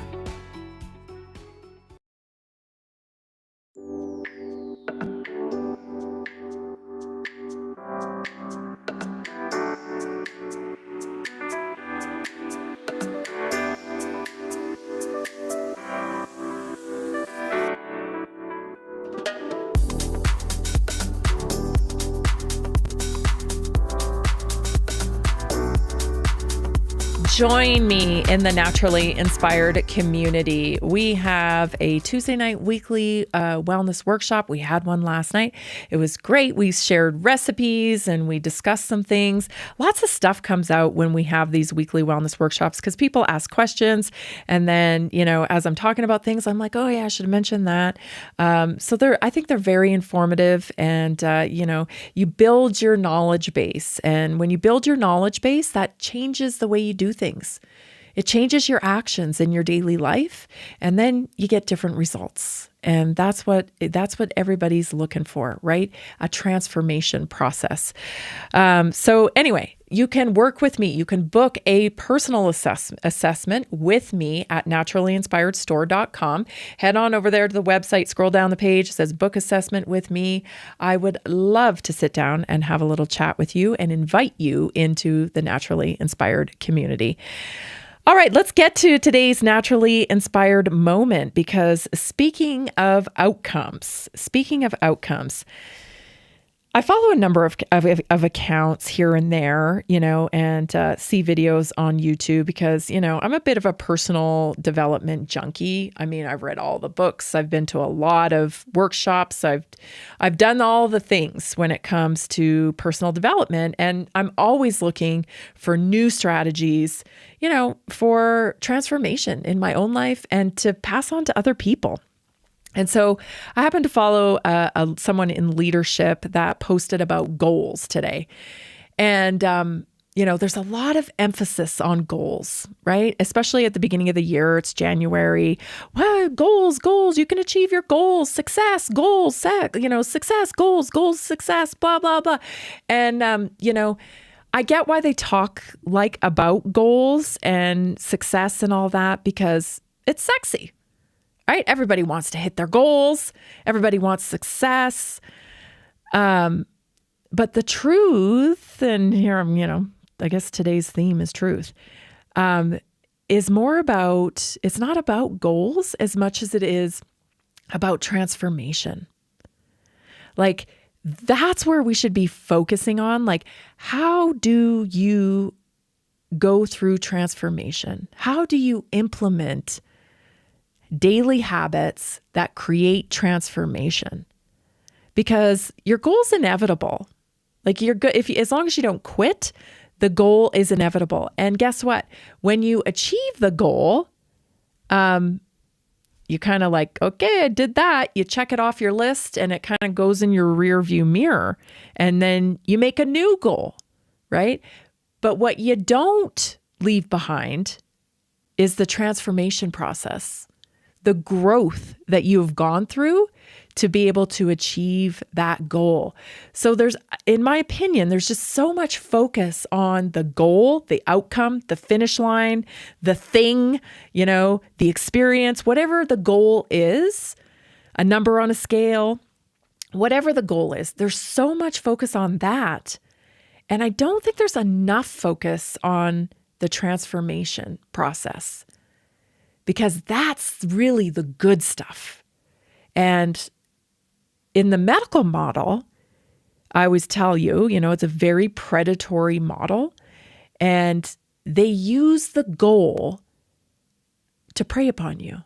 join me in the Naturally Inspired community. We have a Tuesday night weekly wellness workshop. We had one last night. It was great. We shared recipes and we discussed some things. Lots of stuff comes out when we have these weekly wellness workshops because people ask questions. And then, as I'm talking about things, I'm like, oh yeah, I should have mentioned that. So I think they're very informative, and, you build your knowledge base. And when you build your knowledge base, that changes the way you do things. It changes your actions in your daily life, and then you get different results. And that's what everybody's looking for, right? A transformation process. So anyway, you can work with me. You can book a personal assessment with me at naturallyinspiredstore.com. Head on over there to the website, scroll down the page, it says book assessment with me. I would love to sit down and have a little chat with you and invite you into the Naturally Inspired community. All right, let's get to today's Naturally Inspired moment, because speaking of outcomes, I follow a number of accounts here and there, and see videos on YouTube because, I'm a bit of a personal development junkie. I mean, I've read all the books. I've been to a lot of workshops. I've done all the things when it comes to personal development, and I'm always looking for new strategies, for transformation in my own life and to pass on to other people. And so I happen to follow someone in leadership that posted about goals today. And, there's a lot of emphasis on goals, right? Especially at the beginning of the year, it's January. Well, goals, you can achieve your goals, success, goals, success, goals, success, blah, blah, blah. And, I get why they talk about goals and success and all that, because it's sexy. Right? Everybody wants to hit their goals. Everybody wants success. But the truth, and here I'm, I guess today's theme is truth, is more about, it's not about goals as much as it is about transformation. That's where we should be focusing on. How do you go through transformation? How do you implement daily habits that create transformation? Because your goal's inevitable. You're good as long as you don't quit, the goal is inevitable. And guess what? When you achieve the goal, you kind of okay, I did that. You check it off your list and it kind of goes in your rear view mirror. And then you make a new goal, right? But what you don't leave behind is the transformation process, the growth that you've gone through to be able to achieve that goal. So in my opinion, there's just so much focus on the goal, the outcome, the finish line, the thing, the experience, whatever the goal is, a number on a scale, whatever the goal is, there's so much focus on that. And I don't think there's enough focus on the transformation process, because that's really the good stuff. And in the medical model, I always tell you, it's a very predatory model, and they use the goal to prey upon you.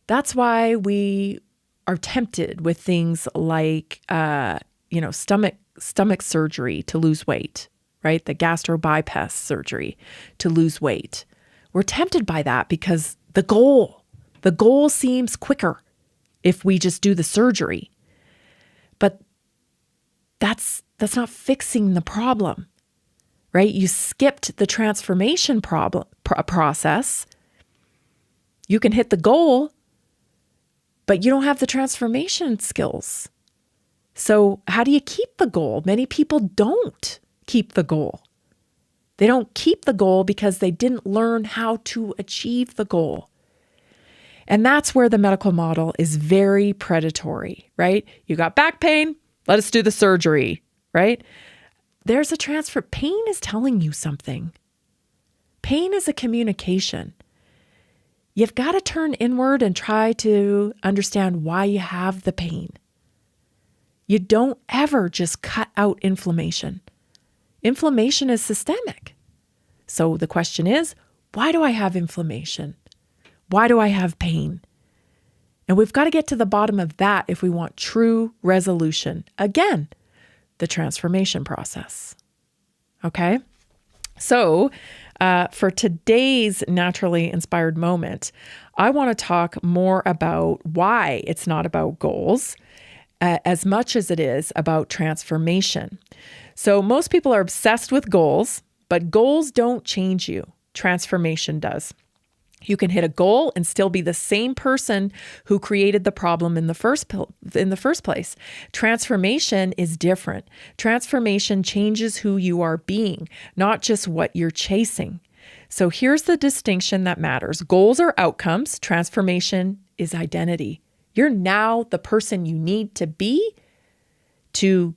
That's why we are tempted with things like, stomach surgery to lose weight, right? The gastro bypass surgery to lose weight. We're tempted by that because the goal seems quicker if we just do the surgery. But that's not fixing the problem, right? You skipped the transformation process. You can hit the goal, but you don't have the transformation skills. So how do you keep the goal? Many people don't keep the goal. They don't keep the goal because they didn't learn how to achieve the goal. And that's where the medical model is very predatory, right? You got back pain, let us do the surgery, right? There's a transfer. Pain is telling you something. Pain is a communication. You've got to turn inward and try to understand why you have the pain. You don't ever just cut out inflammation. Inflammation is systemic. So the question is, why do I have inflammation? Why do I have pain? And we've got to get to the bottom of that if we want true resolution. Again, the transformation process. Okay? So for today's naturally inspired moment, I want to talk more about why it's not about goals as much as it is about transformation. So most people are obsessed with goals, but goals don't change you. Transformation does. You can hit a goal and still be the same person who created the problem in the first place. Transformation is different. Transformation changes who you are being, not just what you're chasing. So here's the distinction that matters. Goals are outcomes. Transformation is identity. You're now the person you need to be to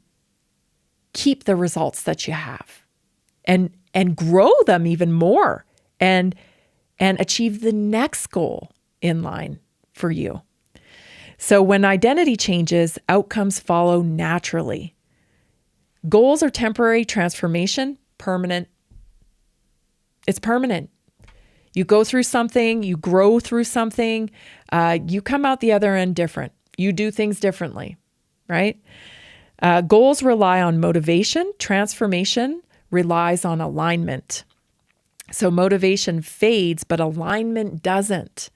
keep the results that you have and grow them even more and achieve the next goal in line for you. So when identity changes, outcomes follow naturally. Goals are temporary, transformation, permanent. It's permanent. You go through something, you grow through something, you come out the other end different. You do things differently, right? Goals rely on motivation. Transformation relies on alignment. So motivation fades, but alignment doesn't.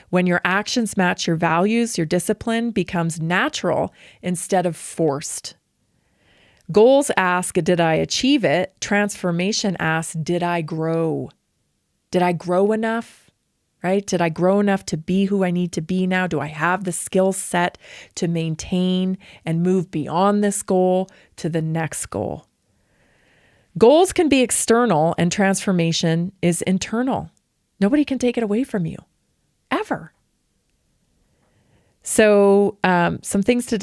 When your actions match your values, your discipline becomes natural instead of forced. Goals ask, did I achieve it? Transformation asks, did I grow? Did I grow enough? Right? Did I grow enough to be who I need to be now? Do I have the skill set to maintain and move beyond this goal to the next goal? Goals can be external and transformation is internal. Nobody can take it away from you, ever. So some things to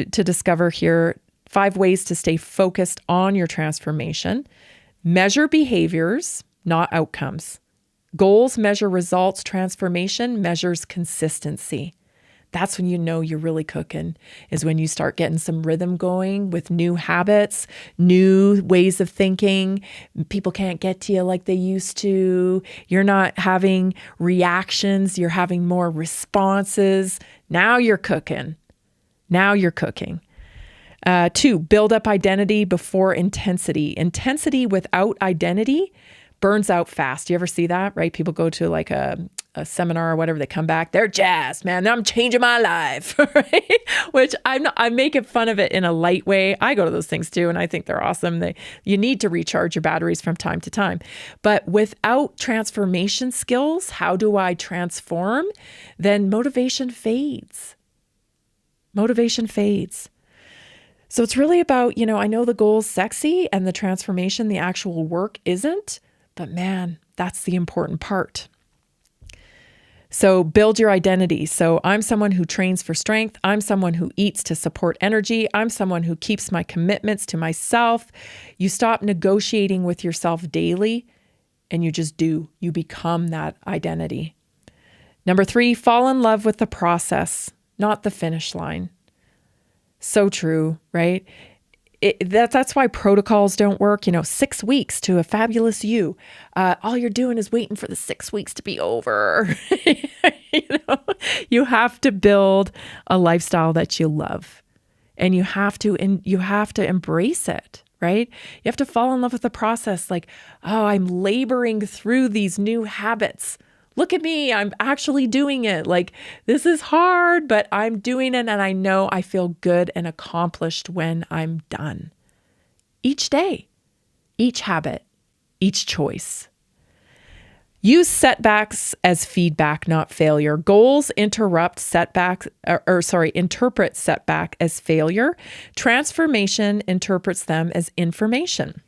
discover here. 5 ways to stay focused on your transformation. Measure behaviors, not outcomes. Goals measure results. Transformation measures consistency. That's when you know you're really cooking, is when you start getting some rhythm going with new habits, new ways of thinking. People can't get to you like they used to. You're not having reactions. You're having more responses. Now you're cooking. Now you're cooking. 2, build up identity before intensity. Intensity without identity burns out fast. You ever see that, right? People go to like a seminar or whatever, they come back, they're jazzed, man. I'm changing my life, right? Which I'm making fun of it in a light way. I go to those things too, and I think they're awesome. You need to recharge your batteries from time to time. But without transformation skills, how do I transform? Then motivation fades. Motivation fades. So it's really about, I know the goal's sexy and the transformation, the actual work isn't, but man, that's the important part. So build your identity. So I'm someone who trains for strength. I'm someone who eats to support energy. I'm someone who keeps my commitments to myself. You stop negotiating with yourself daily and you just do. You become that identity. Number 3, fall in love with the process, not the finish line. So true, right? That's why protocols don't work. 6 weeks to a fabulous you. All you're doing is waiting for the 6 weeks to be over. You have to build a lifestyle that you love, and you have to embrace it, right? You have to fall in love with the process. Like, oh, I'm laboring through these new habits. Look at me, I'm actually doing it. Like, this is hard, but I'm doing it, and I know I feel good and accomplished when I'm done. Each day, each habit, each choice. Use setbacks as feedback, not failure. Goals interpret setback as failure. Transformation interprets them as information.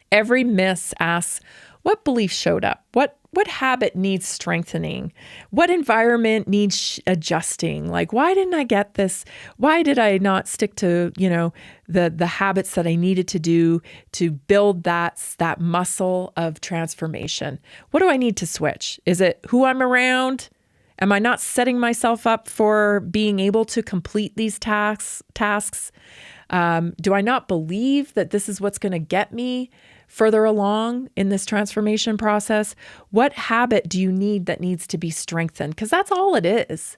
Every miss asks, what belief showed up? What habit needs strengthening? What environment needs adjusting? Like, why didn't I get this? Why did I not stick to, the habits that I needed to do to build that muscle of transformation? What do I need to switch? Is it who I'm around? Am I not setting myself up for being able to complete these tasks? Do I not believe that this is what's going to get me further along in this transformation process? What habit do you need that needs to be strengthened? Because that's all it is.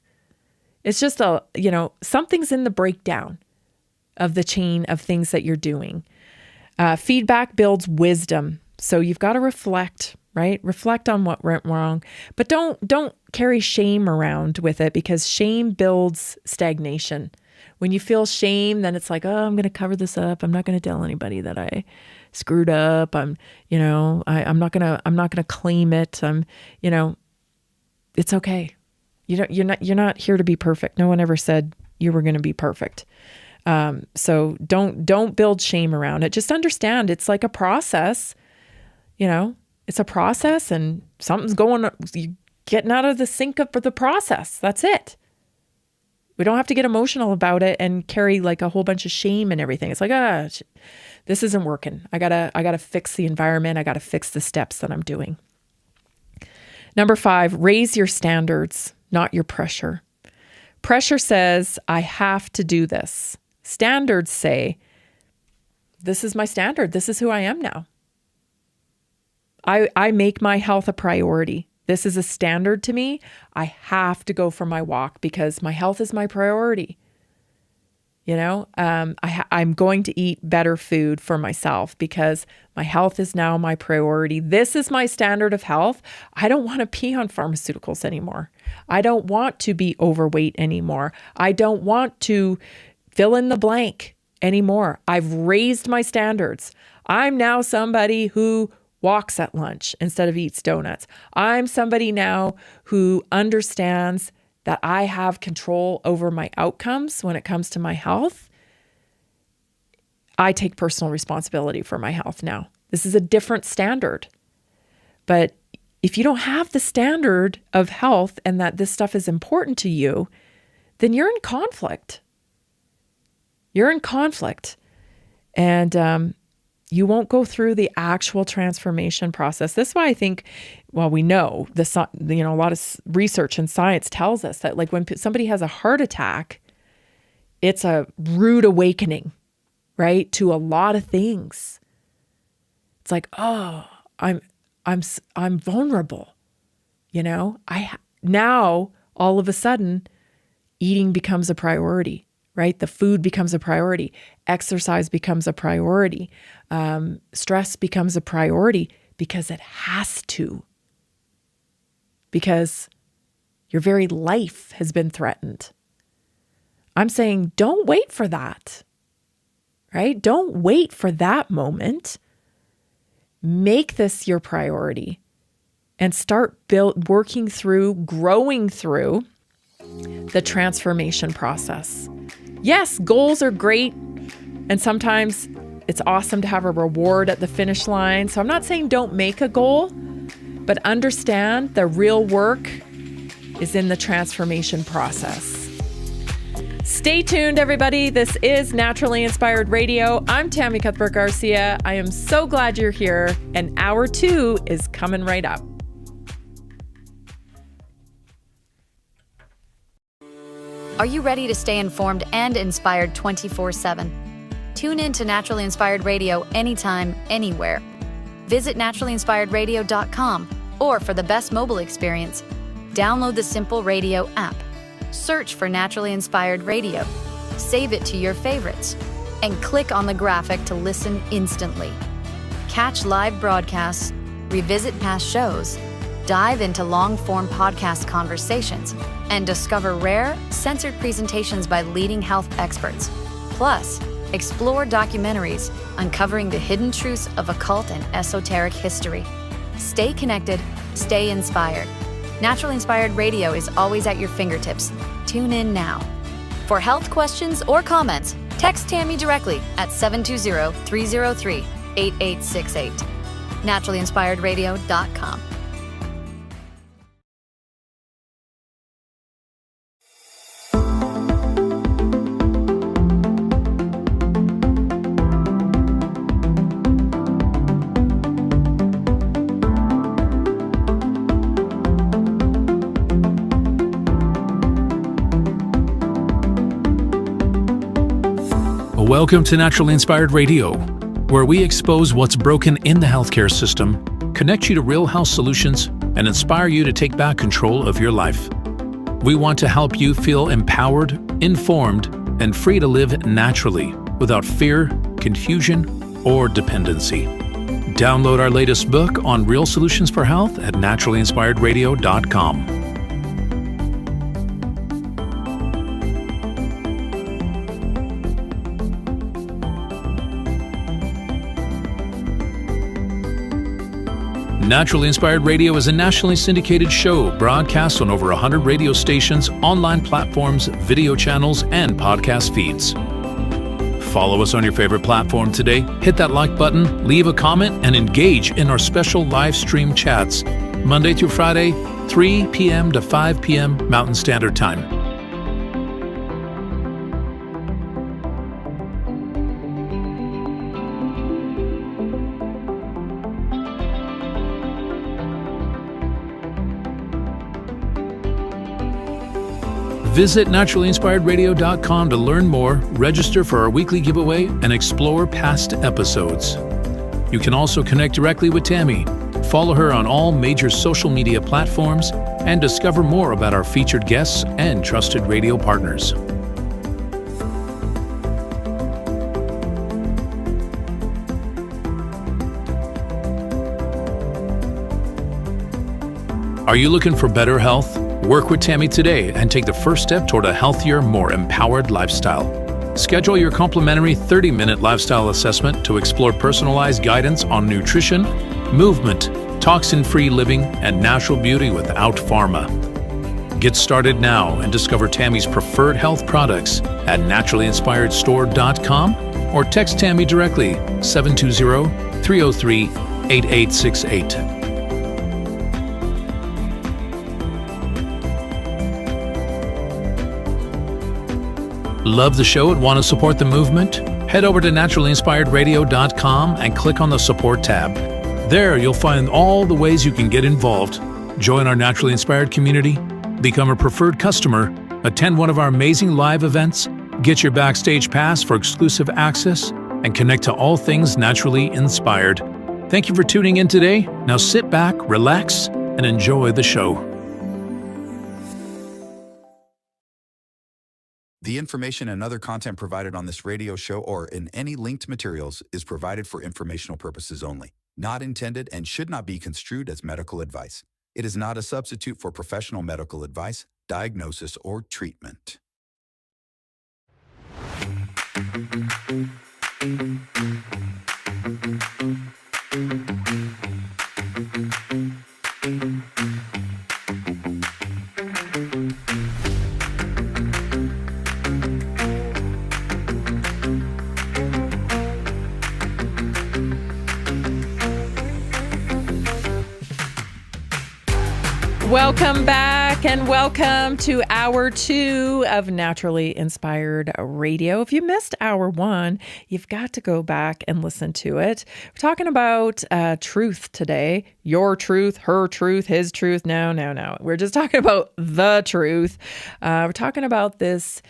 It's just something's in the breakdown of the chain of things that you're doing. Feedback builds wisdom. So you've got to reflect, right? Reflect on what went wrong, but don't carry shame around with it, because shame builds stagnation. When you feel shame, then it's like, oh, I'm going to cover this up. I'm not going to tell anybody that I screwed up. I'm not going to claim it. It's okay. You're not here to be perfect. No one ever said you were going to be perfect. So don't build shame around it. Just understand it's like a process. It's a process, and something's you're getting out of the sync of the process. That's it. We don't have to get emotional about it and carry like a whole bunch of shame and everything. It's like, this isn't working. I gotta fix the environment. I gotta fix the steps that I'm doing. Number 5, raise your standards, not your pressure. Pressure says, I have to do this. Standards say, this is my standard. This is who I am now. I make my health a priority. This is a standard to me. I have to go for my walk because my health is my priority. I'm going to eat better food for myself because my health is now my priority. This is my standard of health. I don't want to pee on pharmaceuticals anymore. I don't want to be overweight anymore. I don't want to fill in the blank anymore. I've raised my standards. I'm now somebody who walks at lunch instead of eats donuts. I'm somebody now who understands that I have control over my outcomes when it comes to my health. I take personal responsibility for my health now. This is a different standard. But if you don't have the standard of health and that this stuff is important to you, then you're in conflict. You're in conflict. And you won't go through the actual transformation process. This is why I think, we know a lot of research and science tells us that like when somebody has a heart attack, it's a rude awakening, right? To a lot of things. It's like, oh, I'm vulnerable. Now all of a sudden eating becomes a priority. Right? The food becomes a priority. Exercise becomes a priority. Stress becomes a priority because it has to. Because your very life has been threatened. I'm saying don't wait for that. Right? Don't wait for that moment. Make this your priority and start working through, growing through the transformation process. Yes, goals are great, and sometimes it's awesome to have a reward at the finish line. So I'm not saying don't make a goal, but understand the real work is in the transformation process. Stay tuned, everybody. This is Naturally Inspired Radio. I'm Tammy Cuthbert-Garcia. I am so glad you're here, and hour 2 is coming right up. Are you ready to stay informed and inspired 24/7? Tune in to Naturally Inspired Radio anytime, anywhere. Visit naturallyinspiredradio.com, or for the best mobile experience, download the Simple Radio app. Search for Naturally Inspired Radio, save it to your favorites, and click on the graphic to listen instantly. Catch live broadcasts, revisit past shows, dive into long-form podcast conversations, and discover rare, censored presentations by leading health experts. Plus, explore documentaries uncovering the hidden truths of occult and esoteric history. Stay connected, stay inspired. Naturally Inspired Radio is always at your fingertips. Tune in now. For health questions or comments, text Tammy directly at 720-303-8868. naturallyinspiredradio.com. Welcome to Naturally Inspired Radio. where we expose what's broken in the healthcare system, connect you to real health solutions, and inspire you to take back control of your life. We want to help you feel empowered, informed, and free to live naturally without fear, confusion, or dependency. Download our latest book on real solutions for health at naturallyinspiredradio.com. Naturally Inspired Radio is a nationally syndicated show broadcast on over 100 radio stations, online platforms, video channels, and podcast feeds. Follow us on your favorite platform today, hit that like button, leave a comment, and engage in our special live stream chats, Monday through Friday, 3 p.m. to 5 p.m. Mountain Standard Time. Visit naturallyinspiredradio.com to learn more, register for our weekly giveaway, and explore past episodes. You can also connect directly with Tammy, follow her on all major social media platforms, and discover more about our featured guests and trusted radio partners. Are you looking for better health? Work with Tammy today and take the first step toward a healthier, more empowered lifestyle. Schedule your complimentary 30-minute lifestyle assessment to explore personalized guidance on nutrition, movement, toxin-free living, and natural beauty without pharma. Get started now and discover Tammy's preferred health products at naturallyinspiredstore.com or text Tammy directly 720-303-8868. Love the show and want to support the movement? Head over to naturallyinspiredradio.com and click on the support tab. There you'll find all the ways you can get involved. Join our Naturally Inspired community, become a preferred customer, attend one of our amazing live events, get your backstage pass for exclusive access, and connect to all things naturally inspired. Thank you for tuning in today. Now sit back, relax, and enjoy the show. The information and other content provided on this radio show or in any linked materials is provided for informational purposes only, not intended and should not be construed as medical advice. It is not a substitute for professional medical advice, diagnosis, or treatment. Welcome back and welcome to Hour 2 of Naturally Inspired Radio. If you missed Hour 1, you've got to go back and listen to it. We're talking about truth today. Your truth, her truth, his truth. No. We're just talking about the truth. We're talking about this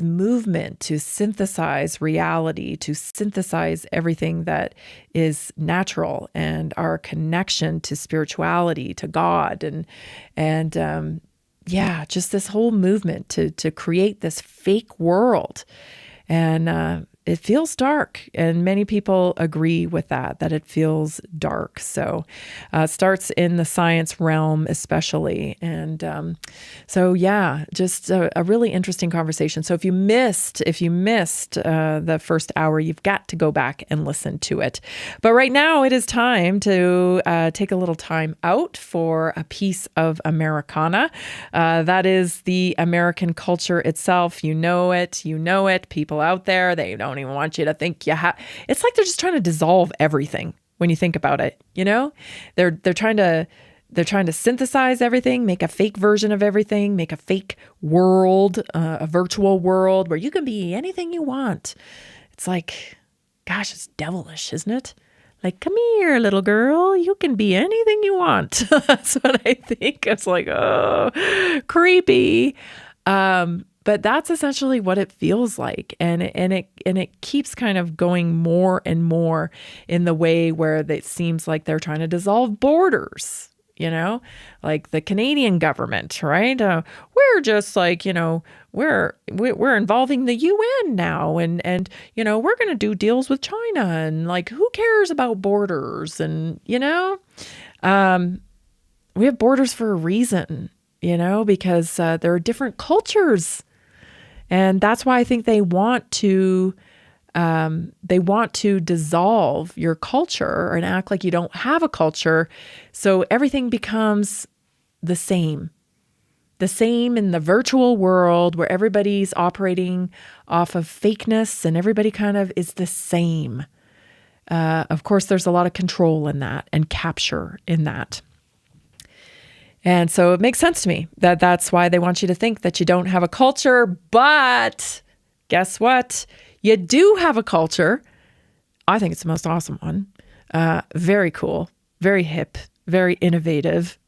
movement to synthesize reality, to synthesize everything that is natural and our connection to spirituality, to God, and just this whole movement to create this fake world. And it feels dark, and many people agree with that it feels dark. So it starts in the science realm especially. And just a really interesting conversation. So if you missed the first hour, you've got to go back and listen to it. But right now it is time to take a little time out for a piece of Americana. That is the American culture itself. You know it. People out there, they don't even want you to think you have. It's like they're just trying to dissolve everything when you think about it. You know, they're trying to synthesize everything, make a fake version of everything, make a fake world, a virtual world where you can be anything you want. It's like, gosh, it's devilish, isn't it? Like, come here, little girl, you can be anything you want. That's what I think. It's like, oh, creepy. But that's essentially what it feels like. And it keeps kind of going more and more in the way where it seems like they're trying to dissolve borders, like the Canadian government, right? We're just like, we're involving the UN now, and we're going to do deals with China, and like, who cares about borders? And, we have borders for a reason, because there are different cultures. And that's why I think they want to dissolve your culture and act like you don't have a culture. So everything becomes the same in the virtual world where everybody's operating off of fakeness and everybody kind of is the same. Of course, there's a lot of control in that and capture in that. And so it makes sense to me that that's why they want you to think that you don't have a culture. But guess what? You do have a culture. I think it's the most awesome one. Very cool, very hip, very innovative.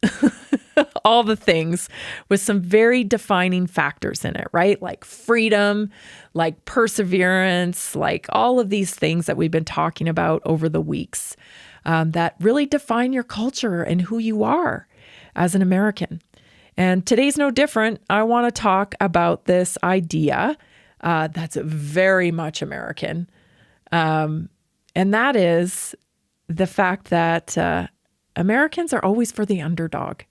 All the things with some very defining factors in it, right? Like freedom, like perseverance, like all of these things that we've been talking about over the weeks that really define your culture and who you are as an American. And today's no different. I want to talk about this idea that's very much American. And that is the fact that Americans are always for the underdog.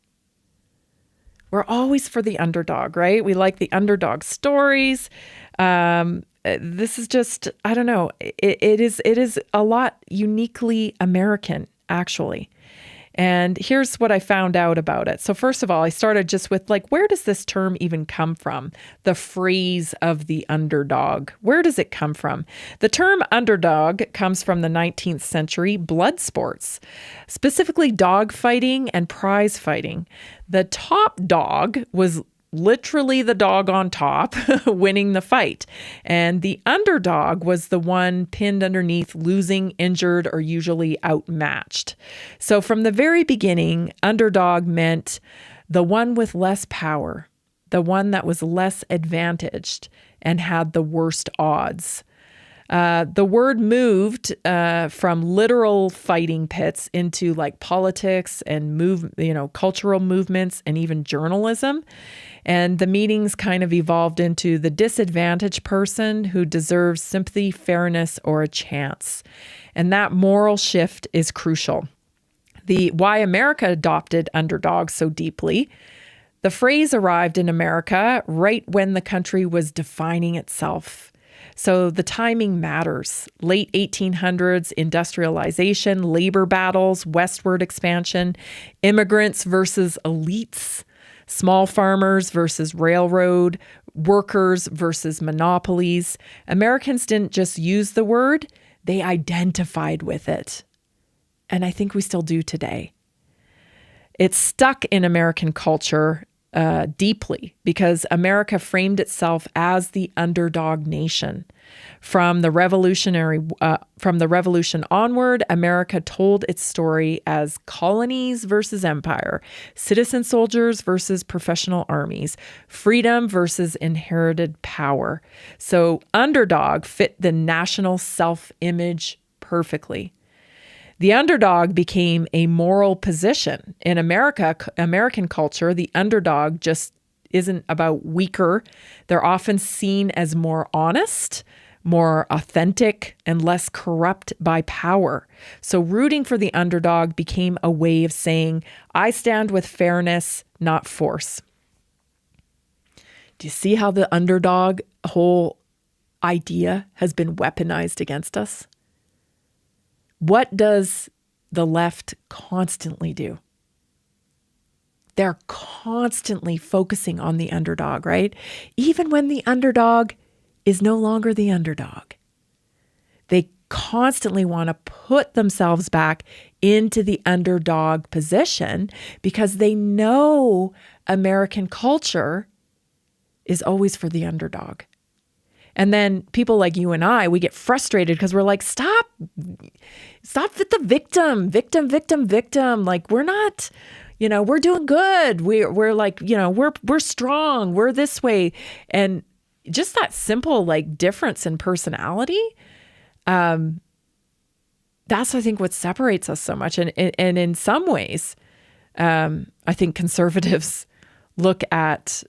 We're always for the underdog, right? We like the underdog stories. This is just, I don't know. It is a lot uniquely American, actually. And here's what I found out about it. So first of all, I started just with like, where does this term even come from? The phrase of the underdog. Where does it come from? The term underdog comes from the 19th century blood sports, specifically dog fighting and prize fighting. The top dog was literally the dog on top winning the fight. And the underdog was the one pinned underneath, losing, injured, or usually outmatched. So from the very beginning, underdog meant the one with less power, the one that was less advantaged and had the worst odds. The word moved from literal fighting pits into like politics and cultural movements and even journalism. And the meanings kind of evolved into the disadvantaged person who deserves sympathy, fairness, or a chance. And that moral shift is crucial. Why America adopted underdogs so deeply. The phrase arrived in America right when the country was defining itself. So the timing matters. Late 1800s, industrialization, labor battles, westward expansion, immigrants versus elites, small farmers versus railroad, workers versus monopolies. Americans didn't just use the word, they identified with it. And I think we still do today. It's stuck in American culture deeply because America framed itself as the underdog nation. From the revolution onward, America told its story as colonies versus empire, citizen soldiers versus professional armies, freedom versus inherited power. So underdog fit the national self-image perfectly. The underdog became a moral position. In American culture, the underdog just isn't about weaker. They're often seen as more honest, more authentic, and less corrupt by power. So rooting for the underdog became a way of saying, I stand with fairness, not force. Do you see how the underdog whole idea has been weaponized against us? What does the left constantly do? They're constantly focusing on the underdog, right? Even when the underdog is no longer the underdog. They constantly want to put themselves back into the underdog position because they know American culture is always for the underdog. And then people like you and I, we get frustrated because we're like, stop with the victim. Like, we're not, we're doing good. We're like, we're strong. We're this way. And just that simple like difference in personality, that's I think what separates us so much. And in some ways, I think conservatives look at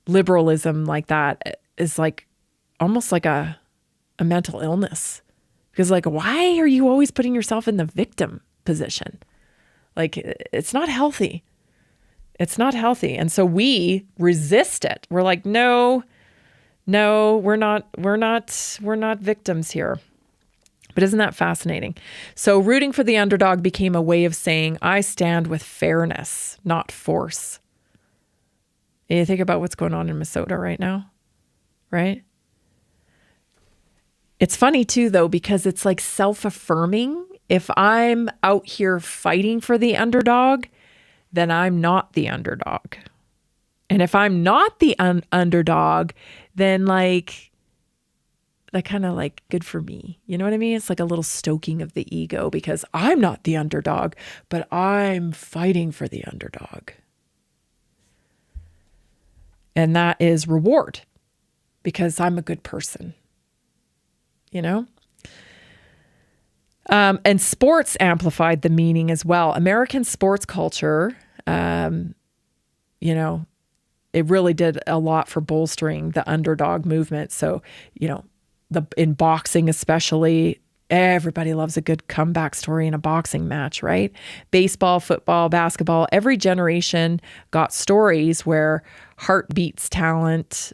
liberalism like that is like almost like a mental illness, because like, why are you always putting yourself in the victim position? Like, it's not healthy. It's not healthy. And so we resist it. We're like, no, we're not victims here. But isn't that fascinating? So rooting for the underdog became a way of saying, I stand with fairness, not force. You think about what's going on in Minnesota right now, right? It's funny too, though, because it's like self-affirming. If I'm out here fighting for the underdog, then I'm not the underdog. And if I'm not the underdog, then like, that kind of like good for me. You know what I mean? It's like a little stoking of the ego because I'm not the underdog, but I'm fighting for the underdog. And that is reward because I'm a good person, you know? And sports amplified the meaning as well. American sports culture, you know, it really did a lot for bolstering the underdog movement. So, you know, in boxing especially, everybody loves a good comeback story in a boxing match, right? Baseball, football, basketball, every generation got stories where heart beats talent,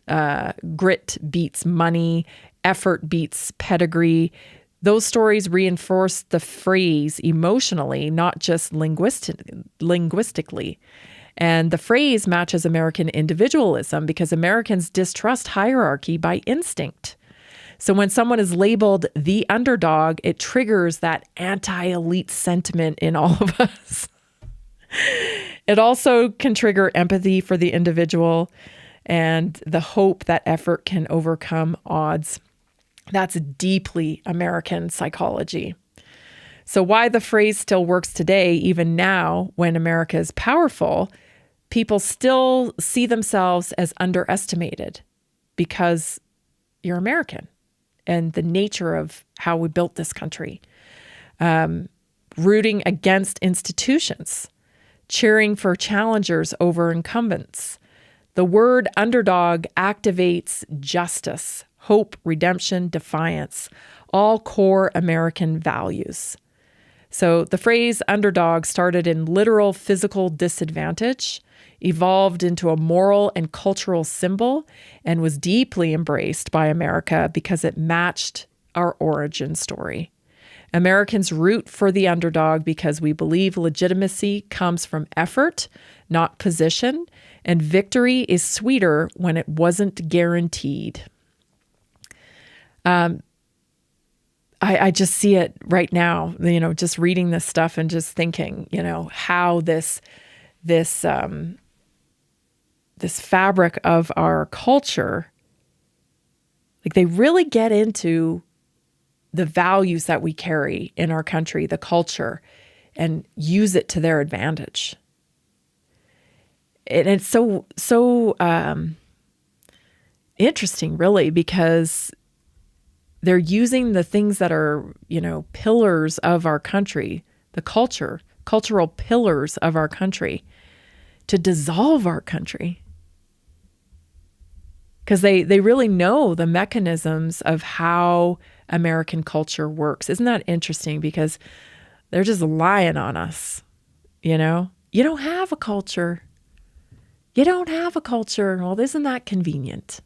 grit beats money, effort beats pedigree. Those stories reinforce the phrase emotionally, not just linguistically. And the phrase matches American individualism because Americans distrust hierarchy by instinct. So when someone is labeled the underdog, it triggers that anti-elite sentiment in all of us. It also can trigger empathy for the individual and the hope that effort can overcome odds. That's deeply American psychology. So why the phrase still works today, even now when America is powerful, people still see themselves as underestimated because you're American and the nature of how we built this country. Rooting against institutions, cheering for challengers over incumbents. The word underdog activates justice, hope, redemption, defiance, all core American values. So the phrase underdog started in literal physical disadvantage, evolved into a moral and cultural symbol, and was deeply embraced by America because it matched our origin story. Americans root for the underdog because we believe legitimacy comes from effort, not position, and victory is sweeter when it wasn't guaranteed. I just see it right now, you know, just reading this stuff and just thinking, you know, how this fabric of our culture, like they really get into the values that we carry in our country, the culture, and use it to their advantage. And it's so interesting, really, because they're using the things that are, you know, pillars of our country, the cultural pillars of our country, to dissolve our country. Because they really know the mechanisms of how American culture works. Isn't that interesting? Because they're just lying on us, you know? You don't have a culture. You don't have a culture. Well, isn't that convenient?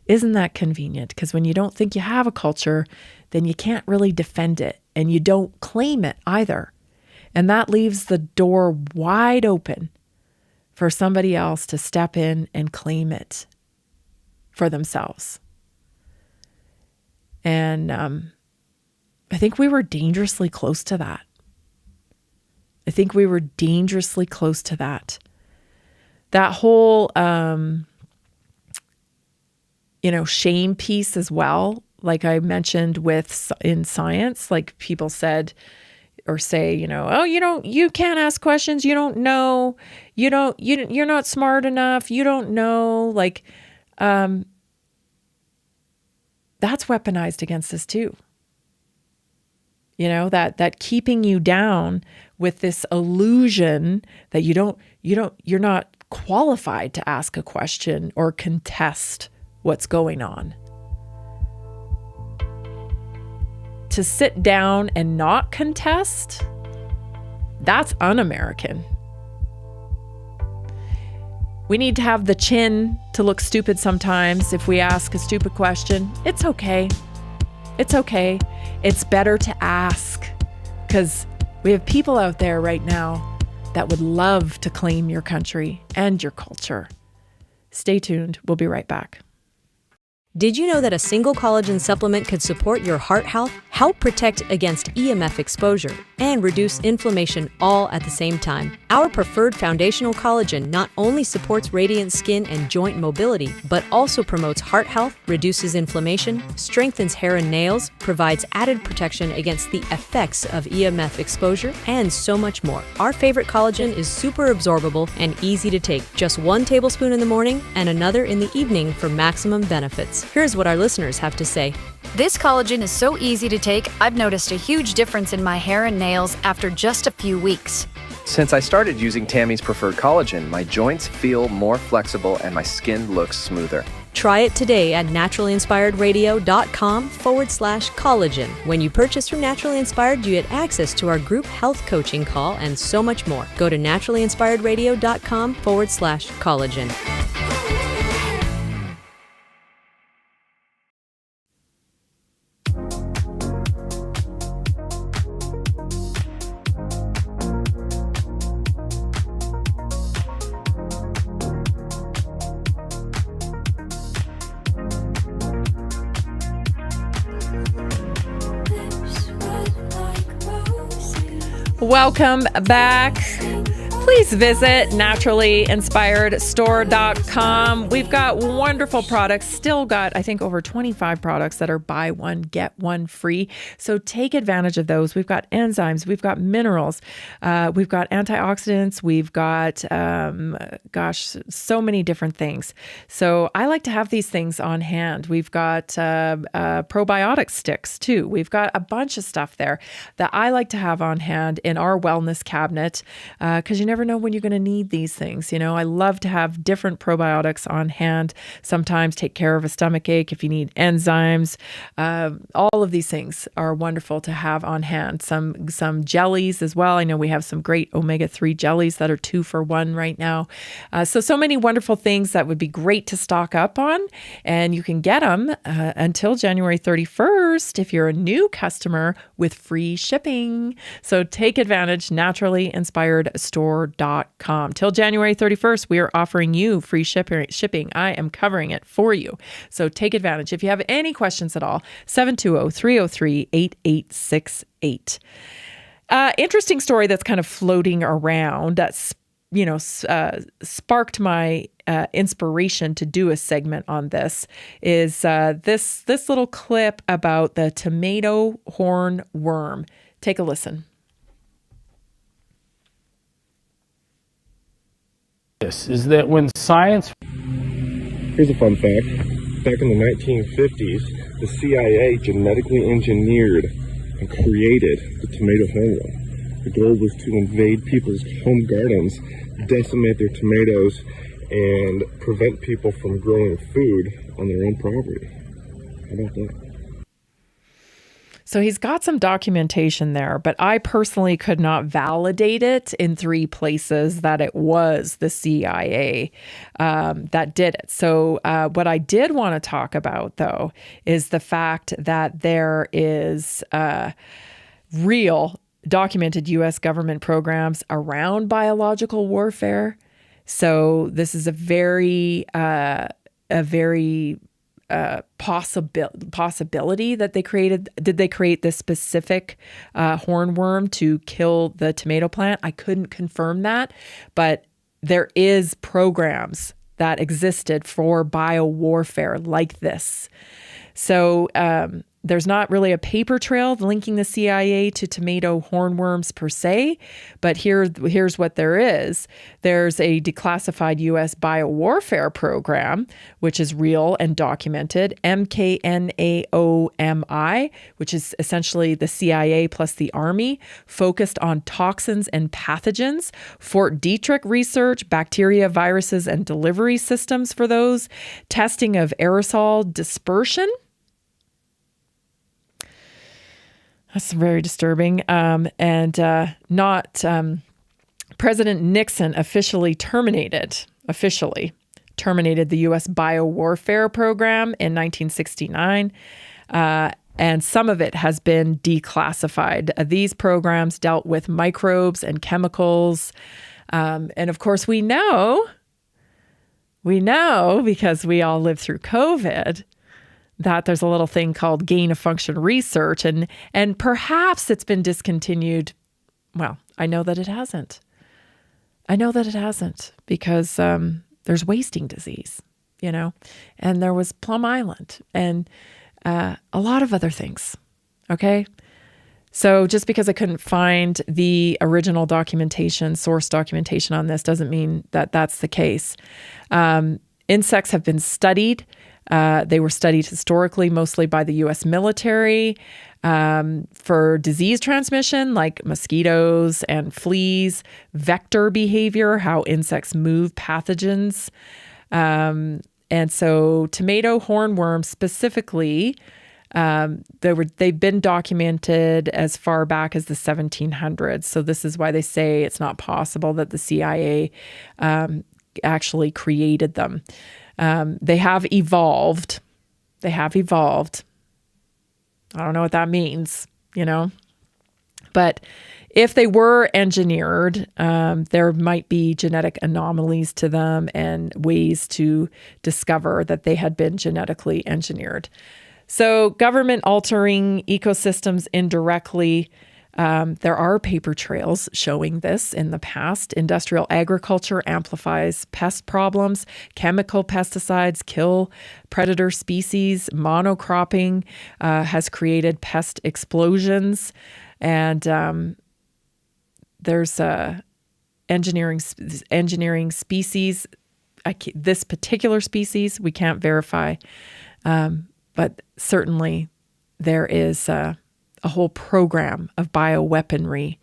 Isn't that convenient? Because when you don't think you have a culture, then you can't really defend it, and you don't claim it either. And that leaves the door wide open for somebody else to step in and claim it for themselves. And I think we were dangerously close to that. That whole, you know, shame piece as well. Like I mentioned in science, like people said, say, oh, you can't ask questions. You don't know. You're not smart enough. You don't know. Like, that's weaponized against us too. That keeping you down with this illusion that you're not qualified to ask a question or contest what's going on. To sit down and not contest, that's un-American. We need to have the chin to look stupid sometimes if we ask a stupid question. It's okay. It's okay. It's better to ask, because we have people out there right now that would love to claim your country and your culture. Stay tuned. We'll be right back. Did you know that a single collagen supplement could support your heart health, help protect against EMF exposure, and reduce inflammation all at the same time? Our preferred foundational collagen not only supports radiant skin and joint mobility, but also promotes heart health, reduces inflammation, strengthens hair and nails, provides added protection against the effects of EMF exposure, and so much more. Our favorite collagen is super absorbable and easy to take. Just 1 tablespoon in the morning and another in the evening for maximum benefits. Here's what our listeners have to say. This collagen is so easy to take, I've noticed a huge difference in my hair and nails after just a few weeks. Since I started using Tammy's preferred collagen, my joints feel more flexible and my skin looks smoother. Try it today at naturalinspiredраdio.com/collagen. When you purchase from Naturally Inspired, you get access to our group health coaching call and so much more. Go to naturalinspiredradio.com/collagen. Welcome back. Please visit naturallyinspiredstore.com. We've got wonderful products. Still got, I think, over 25 products that are buy one, get one free. So take advantage of those. We've got enzymes. We've got minerals. We've got antioxidants. We've got, so many different things. So I like to have these things on hand. We've got probiotic sticks too. We've got a bunch of stuff there that I like to have on hand in our wellness cabinet, because you never know when you're going to need these things. I love to have different probiotics on hand. Sometimes take care of a stomach ache if you need enzymes. All of these things are wonderful to have on hand. Some jellies as well. I know we have some great omega-3 jellies that are 2 for 1 right now. So many wonderful things that would be great to stock up on. And you can get them until January 31st if you're a new customer with free shipping. So take advantage, naturallyinspiredstore.com. Till January 31st, we are offering you free shipping. I am covering it for you. So take advantage. If you have any questions at all, 720-303-8868. Interesting story that's kind of floating around that's, sparked my inspiration to do a segment on this is this little clip about the tomato hornworm. Take a listen. This is that when science... Here's a fun fact. Back in the 1950s, the CIA genetically engineered and created the tomato hornworm. The goal was to invade people's home gardens, decimate their tomatoes, and prevent people from growing food on their own property. How about that? So he's got some documentation there, but I personally could not validate it in 3 places that it was the CIA that did it. So what I did want to talk about, though, is the fact that there is real documented U.S. government programs around biological warfare. So this is a very possibility that they created. Did they create this specific hornworm to kill the tomato plant? I couldn't confirm that, but there is programs that existed for biowarfare like this. So There's not really a paper trail linking the CIA to tomato hornworms per se, but here's what there is. There's a declassified U.S. biowarfare program, which is real and documented, MKNAOMI, which is essentially the CIA plus the Army, focused on toxins and pathogens, Fort Detrick research, bacteria, viruses, and delivery systems for those, testing of aerosol dispersion. That's very disturbing. President Nixon officially terminated the U.S. biowarfare program in 1969. And some of it has been declassified. These programs dealt with microbes and chemicals. And of course, we know because we all lived through COVID, that there's a little thing called gain of function research, and perhaps it's been discontinued. Well, I know that it hasn't. Because there's wasting disease, and there was Plum Island and a lot of other things. Okay. So just because I couldn't find the original source documentation on this doesn't mean that that's the case. Insects have been studied. They were studied historically, mostly by the U.S. military, for disease transmission, like mosquitoes and fleas, vector behavior, how insects move pathogens. And so tomato hornworms specifically, they've been documented as far back as the 1700s. So this is why they say it's not possible that the CIA actually created them. They have evolved. I don't know what that means, but if they were engineered, there might be genetic anomalies to them and ways to discover that they had been genetically engineered. So government altering ecosystems indirectly. There are paper trails showing this in the past. Industrial agriculture amplifies pest problems. Chemical pesticides kill predator species. Monocropping has created pest explosions. And there's engineering species. This particular species we can't verify, but certainly there is a whole program of bioweaponry.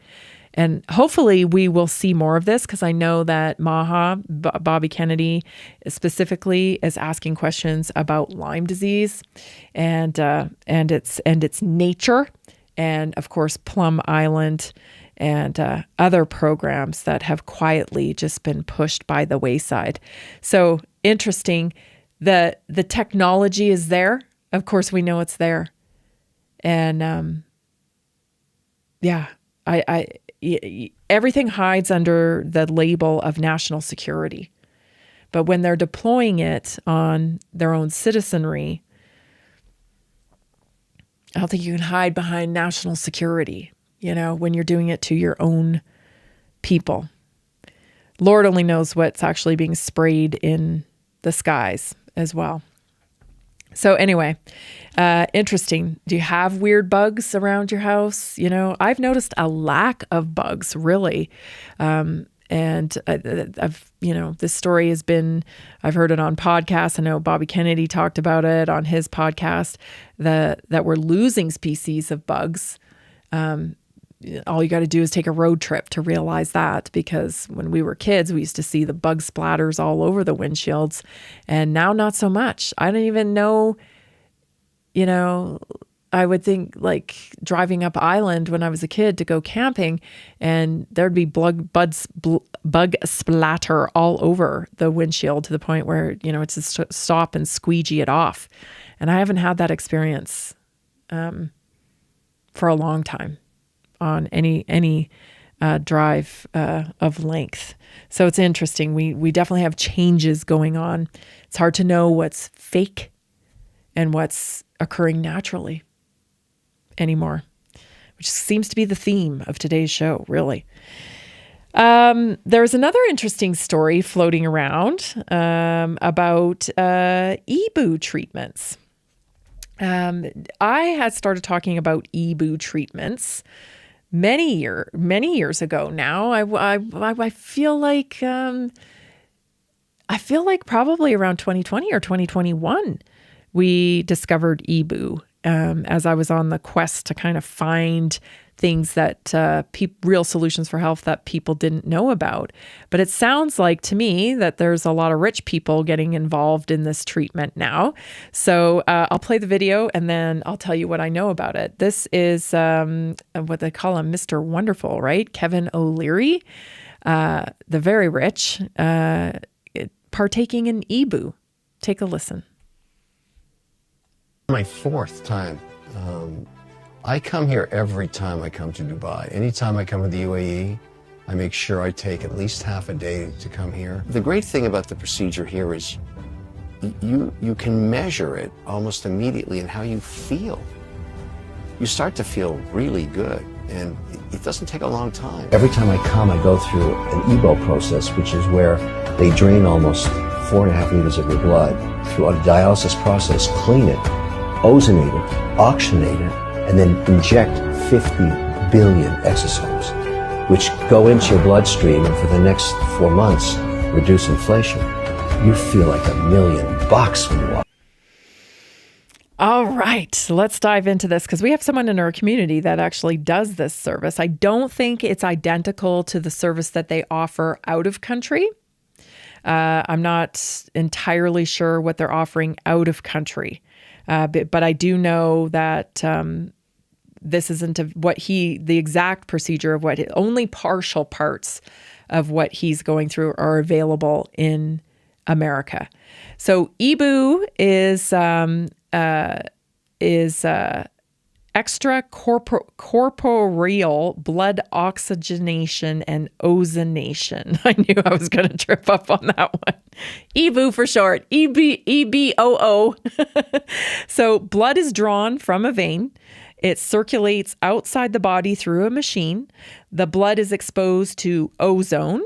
And hopefully we will see more of this, because I know that Bobby Kennedy specifically is asking questions about Lyme disease and its nature, and of course Plum Island and other programs that have quietly just been pushed by the wayside. So interesting. The technology is there. Of course we know it's there. And everything hides under the label of national security. But when they're deploying it on their own citizenry, I don't think you can hide behind national security, when you're doing it to your own people. Lord only knows what's actually being sprayed in the skies as well. So anyway, interesting. Do you have weird bugs around your house? I've noticed a lack of bugs, really. And this story has been, I've heard it on podcasts. I know Bobby Kennedy talked about it on his podcast, that we're losing species of bugs. All you got to do is take a road trip to realize that, because when we were kids, we used to see the bug splatters all over the windshields, and now not so much. I don't even know, I would think like driving up Island when I was a kid to go camping, and there'd be bug splatter all over the windshield to the point where, it's just stop and squeegee it off. And I haven't had that experience for a long time on any drive of length. So it's interesting. We definitely have changes going on. It's hard to know what's fake and what's occurring naturally anymore, which seems to be the theme of today's show, really. There's another interesting story floating around about EBOO treatments. I had started talking about EBOO treatments many years ago now. I feel like probably around 2020 or 2021 we discovered EBOO as I was on the quest to kind of find things that real solutions for health that people didn't know about. But it sounds like to me that there's a lot of rich people getting involved in this treatment now. So I'll play the video and then I'll tell you what I know about it. This is what they call him, Mr. Wonderful, right? Kevin O'Leary, the very rich, partaking in EBOO. Take a listen. My fourth time. I come here every time I come to Dubai. Anytime I come to the UAE, I make sure I take at least half a day to come here. The great thing about the procedure here is you can measure it almost immediately in how you feel. You start to feel really good, and it doesn't take a long time. Every time I come, I go through an EBOO process, which is where they drain almost 4.5 liters of your blood through a dialysis process, clean it, ozonate it, oxygenate it, and then inject 50 billion exosomes, which go into your bloodstream and for the next 4 months reduce inflation. You feel like $1 million when you walk. All right, so let's dive into this because we have someone in our community that actually does this service. I don't think it's identical to the service that they offer out of country. I'm not entirely sure what they're offering out of country. But I do know that this isn't the exact procedure of only partial parts of what he's going through are available in America. So EBOO is extracorporeal blood oxygenation and ozonation. I knew I was going to trip up on that one. EBOO for short, EBOO. So blood is drawn from a vein. It circulates outside the body through a machine. The blood is exposed to ozone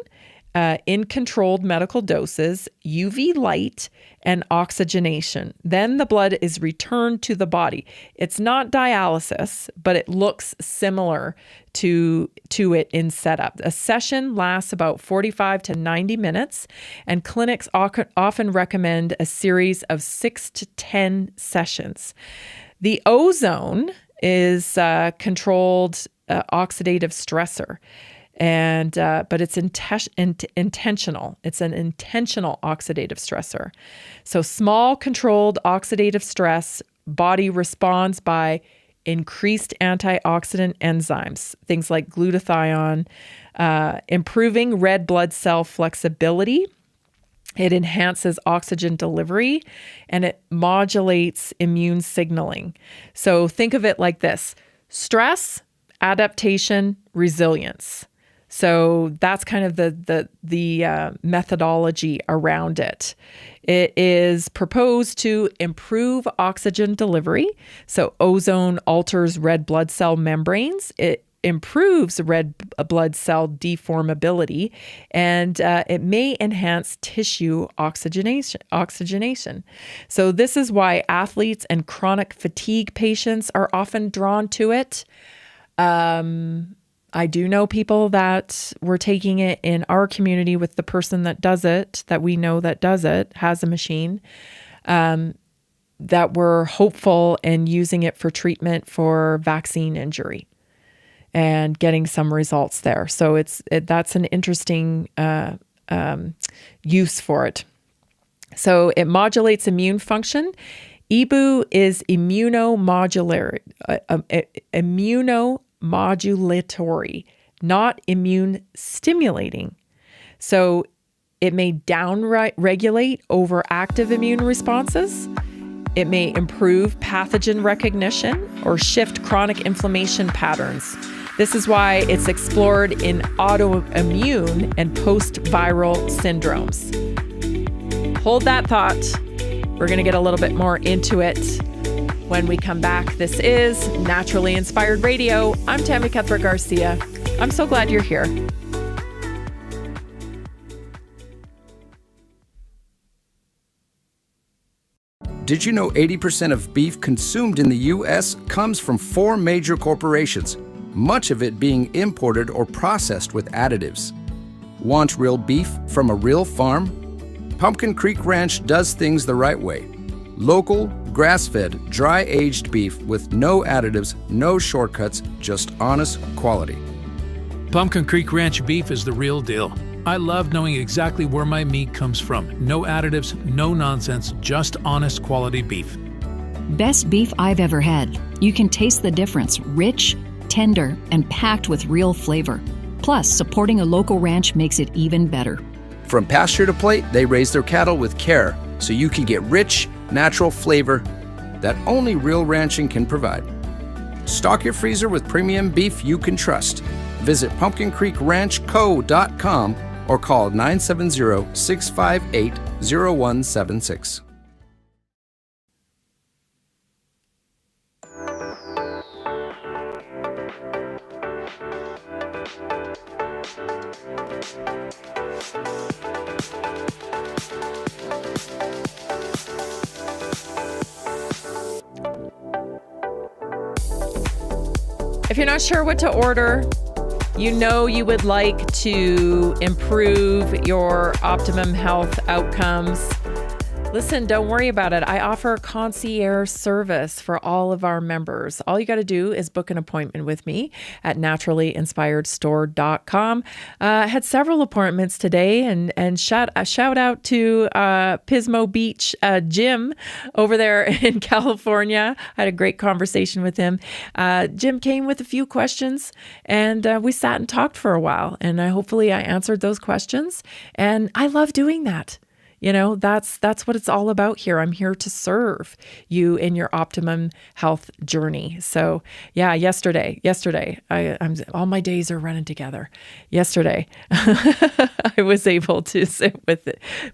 in controlled medical doses, UV light, and oxygenation. Then the blood is returned to the body. It's not dialysis, but it looks similar to it in setup. A session lasts about 45 to 90 minutes, and clinics often recommend a series of 6 to 10 sessions. The ozone is controlled oxidative stressor. But it's intentional. It's an intentional oxidative stressor. So small controlled oxidative stress, body responds by increased antioxidant enzymes, things like glutathione, improving red blood cell flexibility. It enhances oxygen delivery and it modulates immune signaling. So think of it like this: stress, adaptation, resilience. So that's kind of the methodology around it. It is proposed to improve oxygen delivery. So ozone alters red blood cell membranes. It improves red blood cell deformability, and it may enhance tissue oxygenation. So this is why athletes and chronic fatigue patients are often drawn to it. I do know people that were taking it in our community with the person that does it, that we know that does it, has a machine, that were hopeful and using it for treatment for vaccine injury and getting some results there. So that's an interesting use for it. So it modulates immune function. EBOO is immunomodulatory, not immune stimulating. So it may down-regulate overactive immune responses. It may improve pathogen recognition or shift chronic inflammation patterns. This is why it's explored in autoimmune and post-viral syndromes. Hold that thought. We're going to get a little bit more into it when we come back. This is Naturally Inspired Radio. I'm Tammy Cuthbert Garcia. I'm so glad you're here. Did you know 80% of beef consumed in the U.S. comes from 4 major corporations, much of it being imported or processed with additives? Want real beef from a real farm? Pumpkin Creek Ranch does things the right way. Local, grass-fed, dry-aged beef with no additives, no shortcuts, just honest quality. Pumpkin Creek Ranch beef is the real deal. I love knowing exactly where my meat comes from. No additives, no nonsense, just honest quality beef. Best beef I've ever had. You can taste the difference. Rich, tender, and packed with real flavor. Plus, supporting a local ranch makes it even better. From pasture to plate, they raise their cattle with care so you can get rich, natural flavor that only real ranching can provide. Stock your freezer with premium beef you can trust. Visit pumpkincreekranchco.com or call 970-658-0176. If you're not sure what to order, you know you would like to improve your optimum health outcomes. Listen, don't worry about it. I offer a concierge service for all of our members. All you got to do is book an appointment with me at naturallyinspiredstore.com. Had several appointments today, and shout out to Pismo Beach Jim over there in California. I had a great conversation with him. Jim came with a few questions, and we sat and talked for a while, and hopefully I answered those questions, and I love doing that. You know, that's what it's all about here. I'm here to serve you in your optimum health journey. So yeah, yesterday, I'm all my days are running together. Yesterday, I was able to sit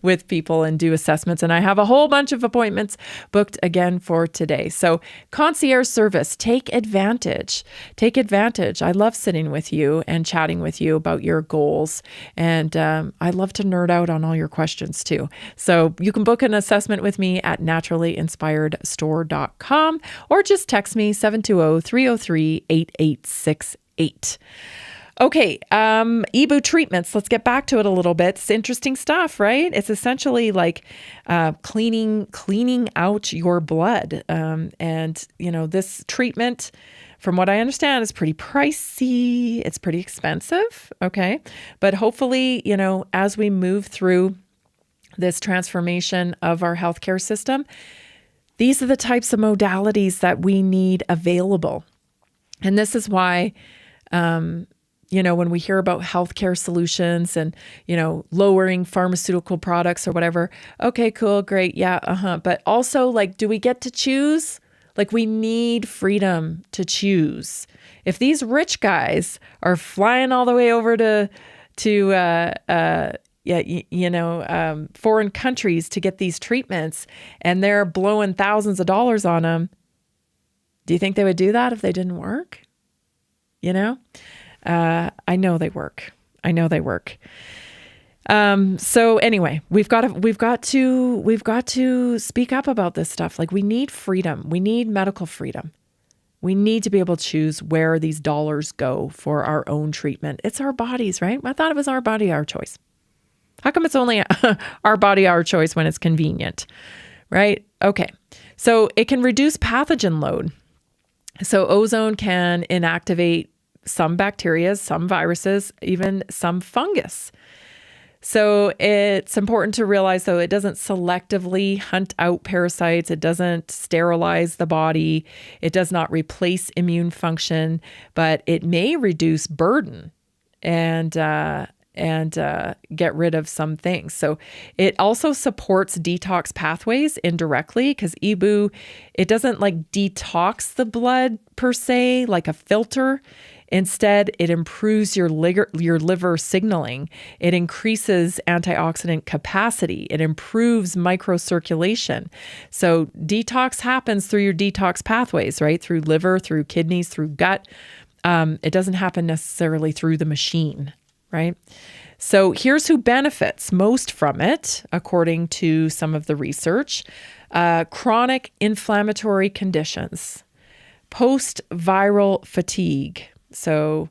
with people and do assessments, and I have a whole bunch of appointments booked again for today. So concierge service, take advantage. I love sitting with you and chatting with you about your goals, and I love to nerd out on all your questions too. So you can book an assessment with me at naturallyinspiredstore.com or just text me 720-303-8868. Okay, EBOO treatments. Let's get back to it a little bit. It's interesting stuff, right? It's essentially like cleaning out your blood. And, you know, this treatment, from what I understand, is pretty pricey. It's pretty expensive, okay? But hopefully, you know, as we move through this transformation of our healthcare system, these are the types of modalities that we need available. And this is why, you know, when we hear about healthcare solutions and, you know, lowering pharmaceutical products or whatever, okay, cool, great, yeah, But also, like, do we get to choose? Like, we need freedom to choose. If these rich guys are flying all the way over to foreign countries to get these treatments, and they're blowing thousands of dollars on them, do you think they would do that if they didn't work? You know, I know they work. So anyway, we've got to speak up about this stuff. Like, we need freedom. We need medical freedom. We need to be able to choose where these dollars go for our own treatment. It's our bodies, right? I thought it was our body, our choice. How come it's only our body, our choice when it's convenient, right? Okay. So it can reduce pathogen load. So ozone can inactivate some bacteria, some viruses, even some fungus. So it's important to realize, though, it doesn't selectively hunt out parasites. It doesn't sterilize the body. It does not replace immune function, but it may reduce burden and get rid of some things. So it also supports detox pathways indirectly, because EBOO, it doesn't like detox the blood per se, like a filter. Instead, it improves your liver signaling. It increases antioxidant capacity. It improves microcirculation. So detox happens through your detox pathways, right? Through liver, through kidneys, through gut. It doesn't happen necessarily through the machine, right? So here's who benefits most from it, according to some of the research. Chronic inflammatory conditions, post-viral fatigue. So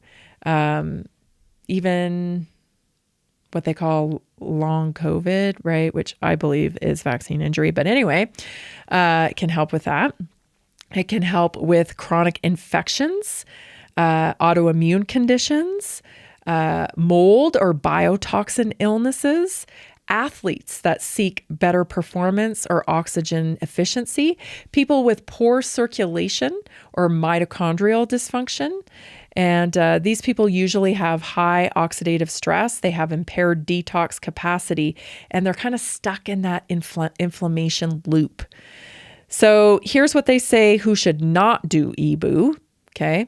even what they call long COVID, right? Which I believe is vaccine injury. But anyway, it can help with that. It can help with chronic infections, autoimmune conditions, mold or biotoxin illnesses, athletes that seek better performance or oxygen efficiency, people with poor circulation or mitochondrial dysfunction. And these people usually have high oxidative stress. They have impaired detox capacity, and they're kind of stuck in that inflammation loop. So here's what they say who should not do EBOO, okay?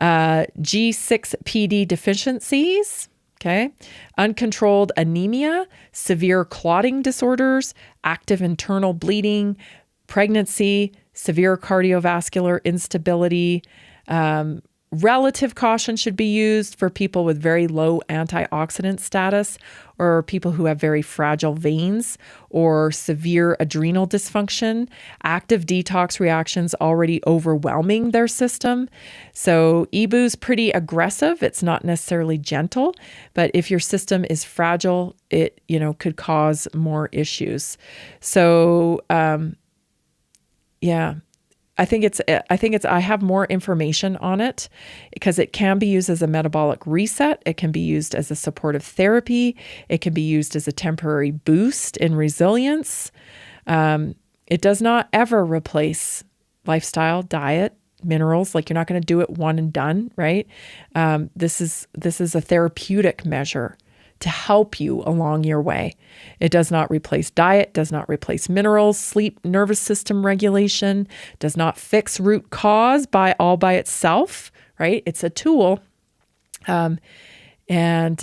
G6PD deficiencies, okay? Uncontrolled anemia, severe clotting disorders, active internal bleeding, pregnancy, severe cardiovascular instability. Relative caution should be used for people with very low antioxidant status or people who have very fragile veins or severe adrenal dysfunction, active detox reactions already overwhelming their system. So EBOO is pretty aggressive. It's not necessarily gentle, but if your system is fragile, it, could cause more issues. So, yeah. I have more information on it because it can be used as a metabolic reset. It can be used as a supportive therapy. It can be used as a temporary boost in resilience. It does not ever replace lifestyle, diet, minerals. Like, you're not going to do it one and done, right? This is a therapeutic measure to help you along your way. It does not replace diet, does not replace minerals, sleep, nervous system regulation, does not fix root cause by itself, right? It's a tool. And it's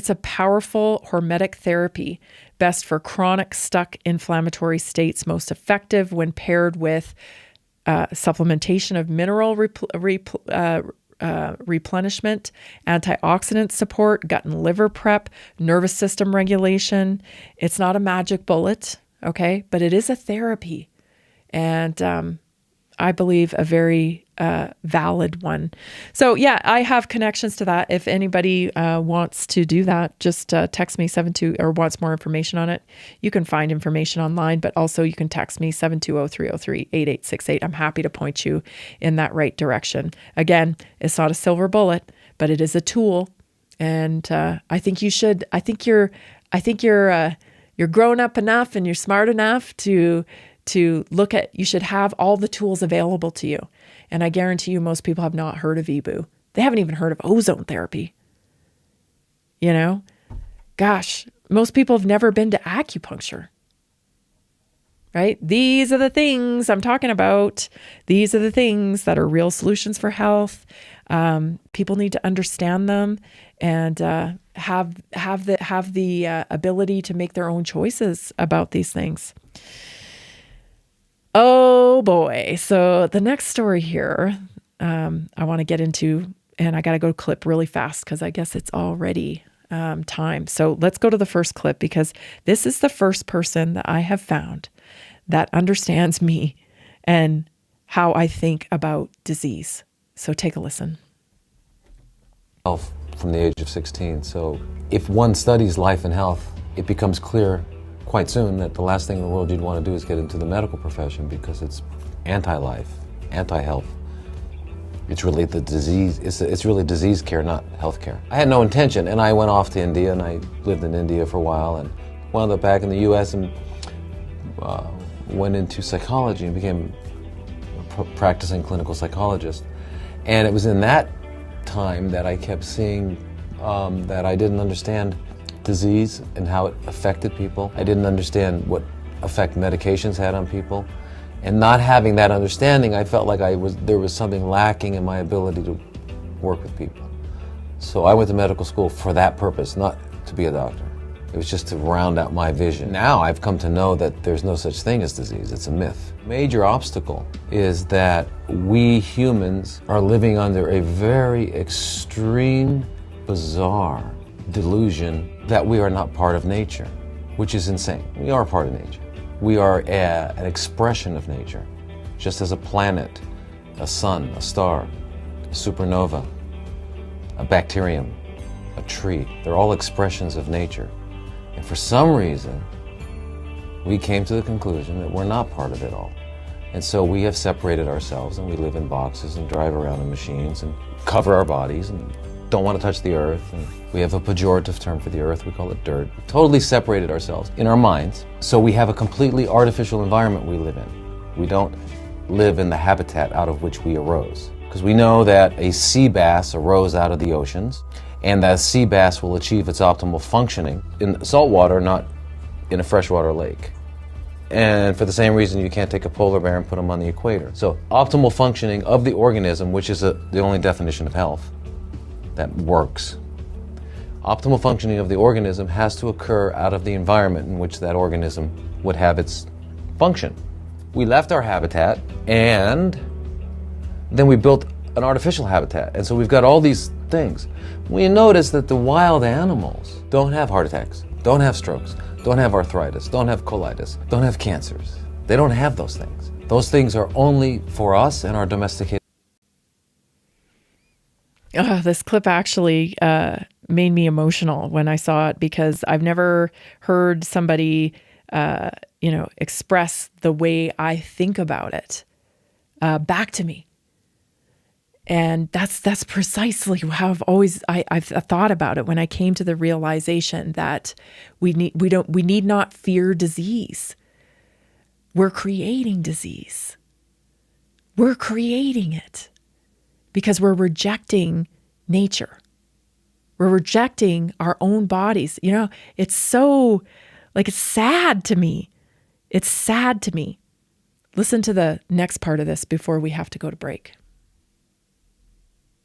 a powerful hormetic therapy, best for chronic stuck inflammatory states, most effective when paired with supplementation of mineral replenishment, antioxidant support, gut and liver prep, nervous system regulation. It's not a magic bullet, okay? But it is a therapy. And I believe a very valid one. So yeah, I have connections to that. If anybody wants to do that, just text me 72 or wants more information on it. You can find information online, but also you can text me 720-303-8868. I'm happy to point you in that right direction. Again, it's not a silver bullet, but it is a tool. And I think you're grown up enough and you're smart enough to look at, you should have all the tools available to you. And I guarantee you most people have not heard of EBOO. They haven't even heard of ozone therapy. Gosh, most people have never been to acupuncture, right? These are the things I'm talking about. These are the things that are real solutions for health. People need to understand them and have the ability to make their own choices about these things. Oh boy. So the next story here, I want to get into, and I got to go clip really fast because I guess it's already time. So let's go to the first clip because this is the first person that I have found that understands me and how I think about disease. So take a listen. From the age of 16. So if one studies life and health, it becomes clear quite soon that the last thing in the world you'd want to do is get into the medical profession because it's anti-life, anti-health. It's really the disease, it's really disease care, not health care. I had no intention, and I went off to India, and I lived in India for a while, and wound up back in the US and went into psychology and became a practicing clinical psychologist. And it was in that time that I kept seeing that I didn't understand disease and how it affected people. I didn't understand what effect medications had on people. And not having that understanding, I felt like there was something lacking in my ability to work with people. So I went to medical school for that purpose, not to be a doctor. It was just to round out my vision. Now I've come to know that there's no such thing as disease. It's a myth. Major obstacle is that we humans are living under a very extreme bizarre delusion that we are not part of nature, which is insane. We are part of nature. We are an expression of nature, just as a planet, a sun, a star, a supernova, a bacterium, a tree. They're all expressions of nature. And for some reason, we came to the conclusion that we're not part of it all. And so we have separated ourselves, and we live in boxes and drive around in machines and cover our bodies and don't want to touch the earth. And we have a pejorative term for the earth. We call it dirt. We've totally separated ourselves in our minds. So we have a completely artificial environment we live in. We don't live in the habitat out of which we arose. Because we know that a sea bass arose out of the oceans, and that sea bass will achieve its optimal functioning in saltwater, not in a freshwater lake. And for the same reason, you can't take a polar bear and put them on the equator. So optimal functioning of the organism, which is the only definition of health that works. Optimal functioning of the organism has to occur out of the environment in which that organism would have its function. We left our habitat, and then we built an artificial habitat. And so we've got all these things. We notice that the wild animals don't have heart attacks, don't have strokes, don't have arthritis, don't have colitis, don't have cancers. They don't have those things. Those things are only for us and our domesticated. This clip actually made me emotional when I saw it, because I've never heard somebody, express the way I think about it back to me. And that's precisely how I've thought about it when I came to the realization that we need not fear disease. We're creating disease. We're creating it because we're rejecting nature. We're rejecting our own bodies. It's so, it's sad to me. It's sad to me. Listen to the next part of this before we have to go to break.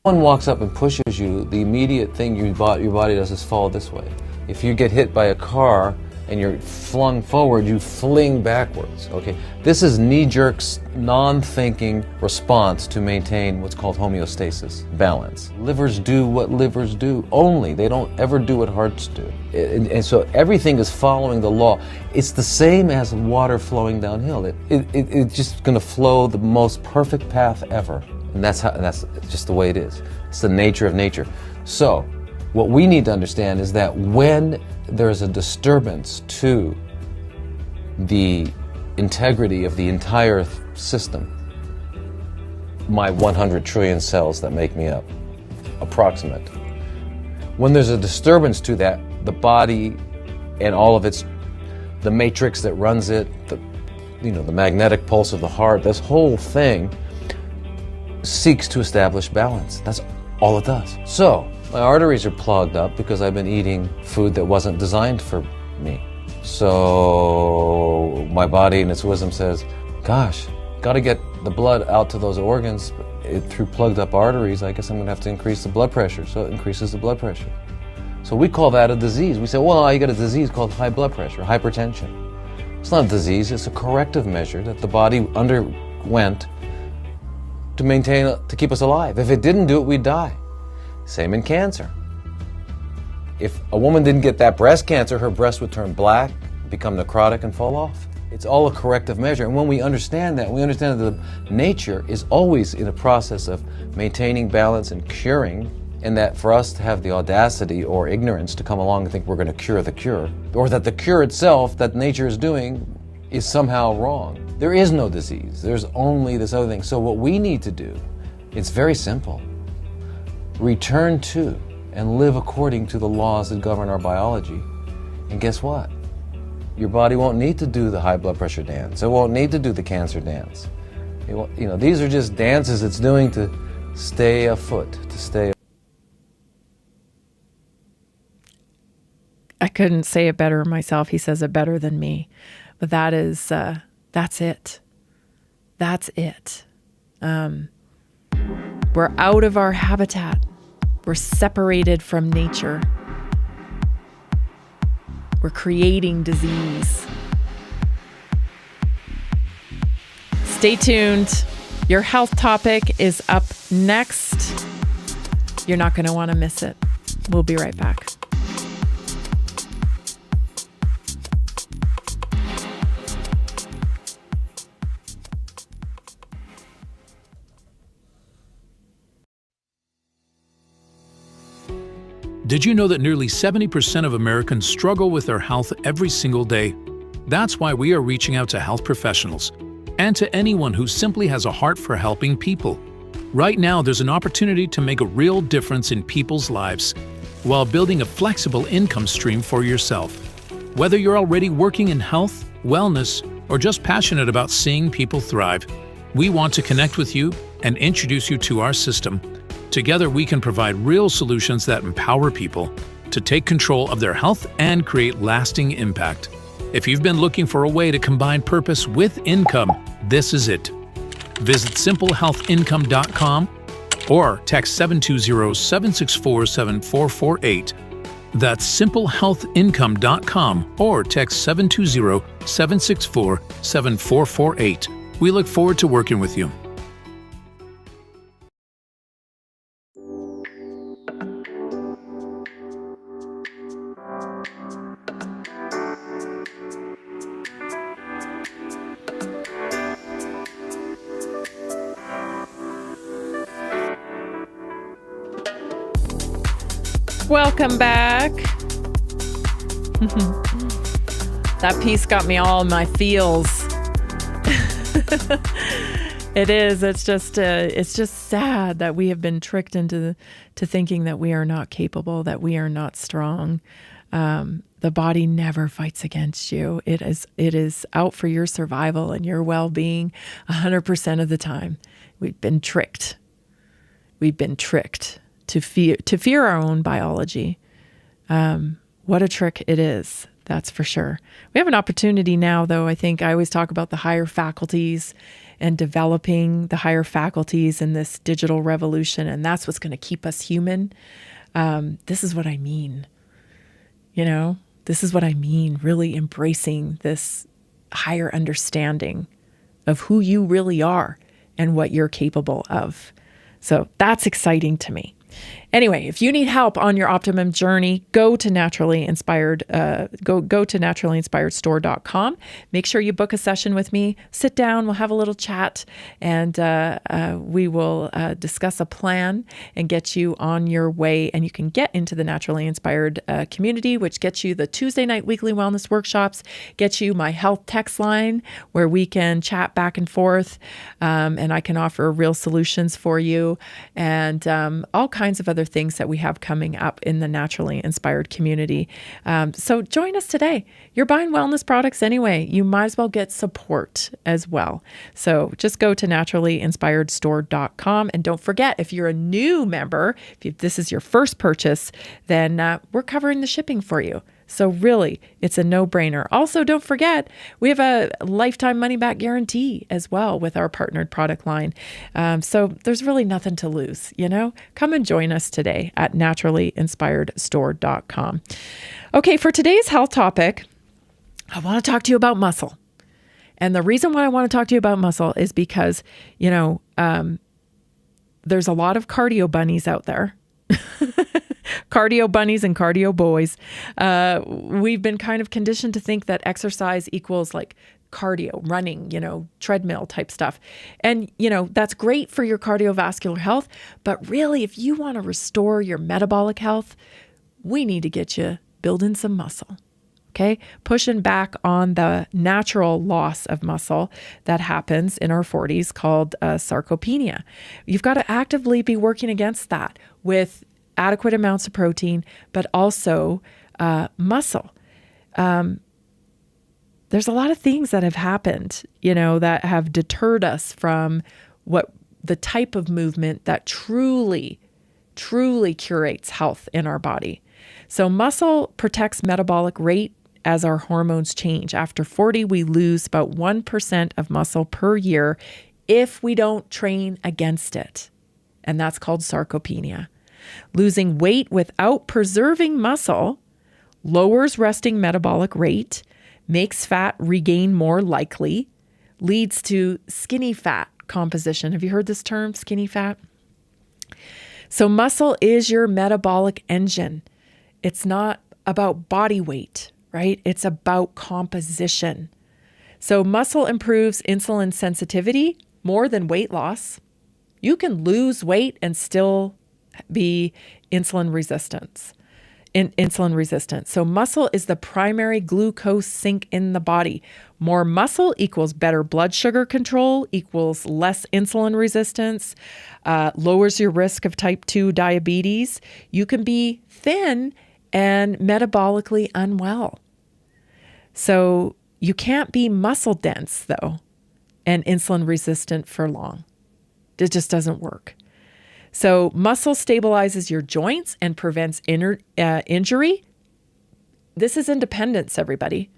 Someone walks up and pushes you, the immediate thing your body does is fall this way. If you get hit by a car and you're flung forward, you fling backwards. Okay, this is knee-jerk, non-thinking response to maintain what's called homeostasis, balance. Livers do what livers do only. They don't ever do what hearts do. And so everything is following the law. It's the same as water flowing downhill. It's just going to flow the most perfect path ever. And that's just the way it is. It's the nature of nature. So what we need to understand is that when there's a disturbance to the integrity of the entire system, my 100 trillion cells that make me up, approximate. When there's a disturbance to that, the body and all of the matrix that runs it, the magnetic pulse of the heart, this whole thing seeks to establish balance. That's all it does. So my arteries are plugged up because I've been eating food that wasn't designed for me. So my body in its wisdom says, gosh, got to get the blood out to those organs through plugged up arteries. I guess I'm going to have to increase the blood pressure. So it increases the blood pressure. So we call that a disease. We say, well, you got a disease called high blood pressure, hypertension. It's not a disease. It's a corrective measure that the body underwent to keep us alive. If it didn't do it, we'd die. Same in cancer. If a woman didn't get that breast cancer, her breast would turn black, become necrotic, and fall off. It's all a corrective measure. And when we understand that, we understand that nature is always in a process of maintaining balance and curing, and that for us to have the audacity or ignorance to come along and think we're going to cure the cure, or that the cure itself that nature is doing is somehow wrong. There is no disease. There's only this other thing. So what we need to do, it's very simple. Return to and live according to the laws that govern our biology. And guess what? Your body won't need to do the high blood pressure dance. It won't need to do the cancer dance. These are just dances it's doing to stay afoot, to stay. I couldn't say it better myself. He says it better than me. But that's it. That's it. We're out of our habitat. We're separated from nature. We're creating disease. Stay tuned. Your health topic is up next. You're not going to want to miss it. We'll be right back. Did you know that nearly 70% of Americans struggle with their health every single day? That's why we are reaching out to health professionals and to anyone who simply has a heart for helping people. Right now, there's an opportunity to make a real difference in people's lives while building a flexible income stream for yourself. Whether you're already working in health, wellness, or just passionate about seeing people thrive, we want to connect with you and introduce you to our system. Together, we can provide real solutions that empower people to take control of their health and create lasting impact. If you've been looking for a way to combine purpose with income, this is it. Visit simplehealthincome.com or text 720-764-7448. That's simplehealthincome.com or text 720-764-7448. We look forward to working with you. Welcome back. That piece got me all in my feels. It is. It's just sad that we have been tricked into thinking that we are not capable, that we are not strong. The body never fights against you. It is out for your survival and your well-being 100% of the time. We've been tricked. We've been tricked to fear our own biology. What a trick it is, that's for sure. We have an opportunity now, though. I think I always talk about the higher faculties and developing the higher faculties in this digital revolution, and that's what's going to keep us human. This is what I mean. This is what I mean, really embracing this higher understanding of who you really are and what you're capable of. So that's exciting to me. Anyway, if you need help on your optimum journey, go to naturallyinspiredstore.com. Make sure you book a session with me. Sit down, we'll have a little chat, and we will discuss a plan and get you on your way. And you can get into the Naturally Inspired community, which gets you the Tuesday night weekly wellness workshops, gets you my health text line where we can chat back and forth, and I can offer real solutions for you, and all kinds of other things that we have coming up in the Naturally Inspired community. So join us today. You're buying wellness products anyway. You might as well get support as well. So just go to naturallyinspiredstore.com. And don't forget, if you're a new member, if this is your first purchase, then we're covering the shipping for you. So really, it's a no-brainer. Also, don't forget, we have a lifetime money-back guarantee as well with our partnered product line. So there's really nothing to lose, Come and join us today at naturallyinspiredstore.com. Okay, for today's health topic, I want to talk to you about muscle. And the reason why I want to talk to you about muscle is because, there's a lot of cardio bunnies out there. Cardio bunnies and cardio boys. We've been kind of conditioned to think that exercise equals like cardio, running, treadmill type stuff. And, that's great for your cardiovascular health. But really, if you want to restore your metabolic health, we need to get you building some muscle. Okay, pushing back on the natural loss of muscle that happens in our 40s called sarcopenia. You've got to actively be working against that with adequate amounts of protein, but also muscle. There's a lot of things that have happened, that have deterred us from what the type of movement that truly curates health in our body. So muscle protects metabolic rate as our hormones change. After 40, we lose about 1% of muscle per year if we don't train against it. And that's called sarcopenia. Losing weight without preserving muscle lowers resting metabolic rate, makes fat regain more likely, leads to skinny fat composition. Have you heard this term, skinny fat? So muscle is your metabolic engine. It's not about body weight, right? It's about composition. So muscle improves insulin sensitivity more than weight loss. You can lose weight and still be insulin resistant. So muscle is the primary glucose sink in the body. More muscle equals better blood sugar control, equals less insulin resistance, lowers your risk of type 2 diabetes. You can be thin and metabolically unwell. So you can't be muscle dense, though, and insulin resistant for long. It just doesn't work. So muscle stabilizes your joints and prevents injury. This is independence, everybody.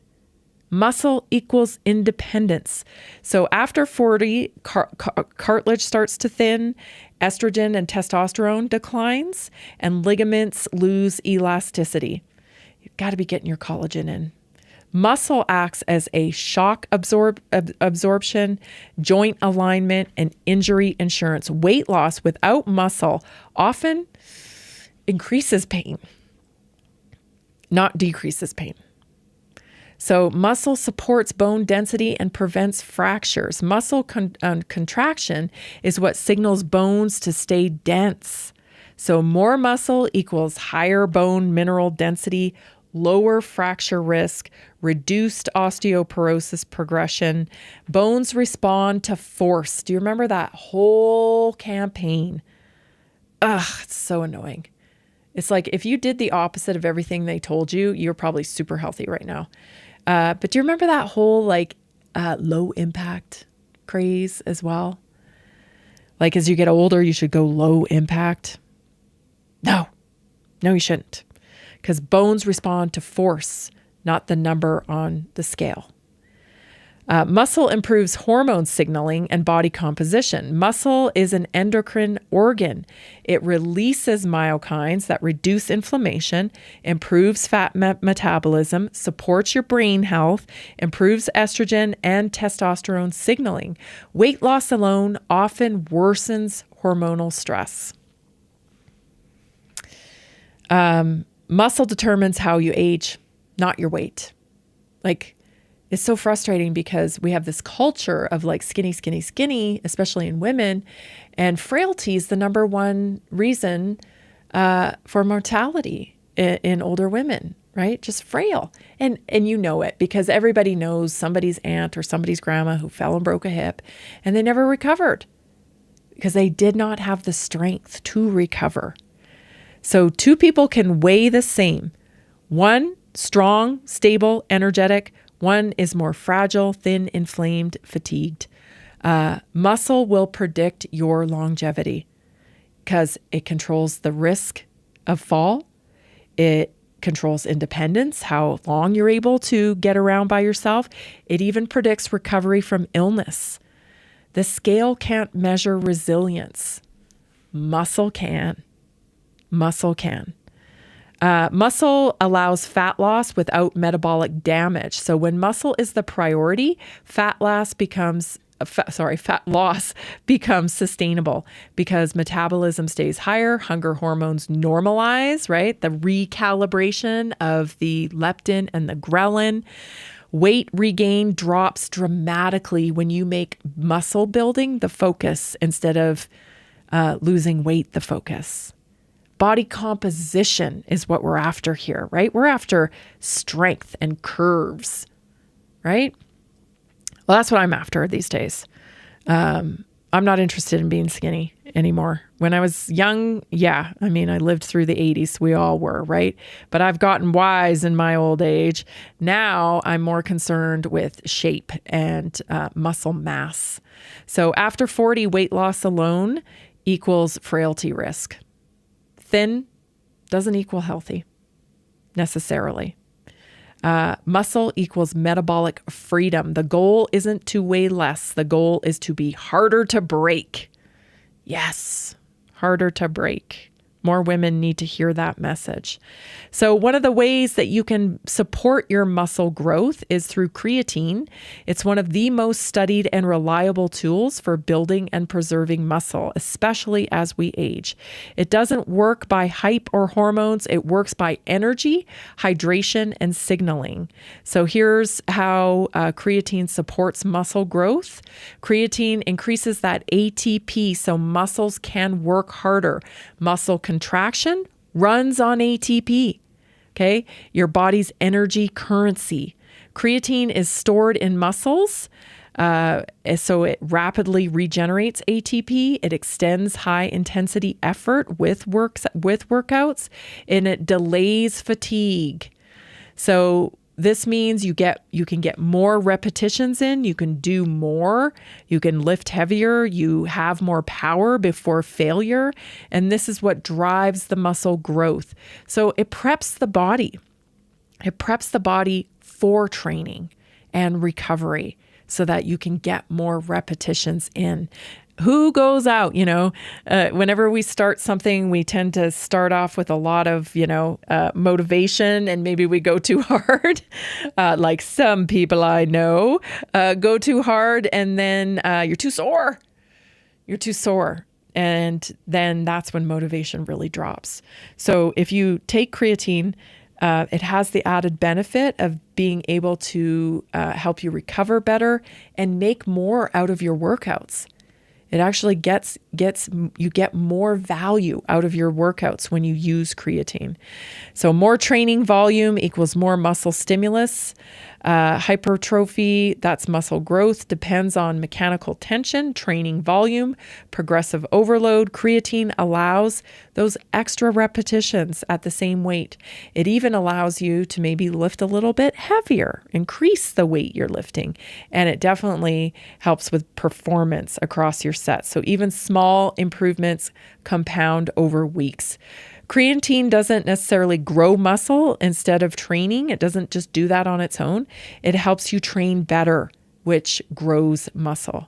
Muscle equals independence. So after 40, cartilage starts to thin, estrogen and testosterone declines, and ligaments lose elasticity. You've got to be getting your collagen in. Muscle acts as a shock absorption, joint alignment, and injury insurance. Weight loss without muscle often increases pain, not decreases pain. So muscle supports bone density and prevents fractures. Muscle contraction is what signals bones to stay dense. So more muscle equals higher bone mineral density, lower fracture risk, reduced osteoporosis progression. Bones respond to force. Do you remember that whole campaign? It's so annoying. It's like if you did the opposite of everything they told you, you're probably super healthy right now. But do you remember that whole low impact craze as well? Like as you get older, you should go low impact. No, you shouldn't. Because bones respond to force, not the number on the scale. Muscle improves hormone signaling and body composition. Muscle is an endocrine organ. It releases myokines that reduce inflammation, improves fat metabolism, supports your brain health, improves estrogen and testosterone signaling. Weight loss alone often worsens hormonal stress. Muscle determines how you age, not your weight. It's so frustrating because we have this culture of skinny, skinny, skinny, especially in women, and frailty is the number one reason for mortality in older women, right? Just frail. And you know it because everybody knows somebody's aunt or somebody's grandma who fell and broke a hip and they never recovered because they did not have the strength to recover. So two people can weigh the same. One, strong, stable, energetic. One is more fragile, thin, inflamed, fatigued. Muscle will predict your longevity because it controls the risk of fall. It controls independence, how long you're able to get around by yourself. It even predicts recovery from illness. The scale can't measure resilience. Muscle can. Muscle can. Muscle allows fat loss without metabolic damage. So when muscle is the priority, fat loss becomes sustainable because metabolism stays higher, hunger hormones normalize, right? The recalibration of the leptin and the ghrelin. Weight regain drops dramatically when you make muscle building the focus instead of losing weight the focus. Body composition is what we're after here, right? We're after strength and curves, right? Well, that's what I'm after these days. I'm not interested in being skinny anymore. When I was young, I lived through the 80s. We all were, right? But I've gotten wise in my old age. Now I'm more concerned with shape and muscle mass. So after 40, weight loss alone equals frailty risk. Thin doesn't equal healthy necessarily. Muscle equals metabolic freedom. The goal isn't to weigh less. The goal is to be harder to break. Yes, harder to break. More women need to hear that message. So one of the ways that you can support your muscle growth is through creatine. It's one of the most studied and reliable tools for building and preserving muscle, especially as we age. It doesn't work by hype or hormones. It works by energy, hydration, and signaling. So here's how creatine supports muscle growth. Creatine increases that ATP so muscles can work harder. Muscle contraction runs on ATP, okay? Your body's energy currency. Creatine is stored in muscles, so it rapidly regenerates ATP. It extends high-intensity effort with workouts, and it delays fatigue. So this means you can get more repetitions in, you can do more, you can lift heavier, you have more power before failure, and this is what drives the muscle growth. So it preps the body. It preps the body for training and recovery so that you can get more repetitions in. Who goes out, whenever we start something, we tend to start off with a lot of, motivation, and maybe we go too hard. Like some people I know go too hard, and then you're too sore. And then that's when motivation really drops. So if you take creatine, it has the added benefit of being able to help you recover better and make more out of your workouts. It actually you get more value out of your workouts when you use creatine. So more training volume equals more muscle stimulus. Hypertrophy, that's muscle growth, depends on mechanical tension, training volume, progressive overload. Creatine allows those extra repetitions at the same weight. It even allows you to maybe lift a little bit heavier, increase the weight you're lifting. And it definitely helps with performance across your sets. So even small improvements compound over weeks. Creatine doesn't necessarily grow muscle instead of training. It doesn't just do that on its own. It helps you train better, which grows muscle.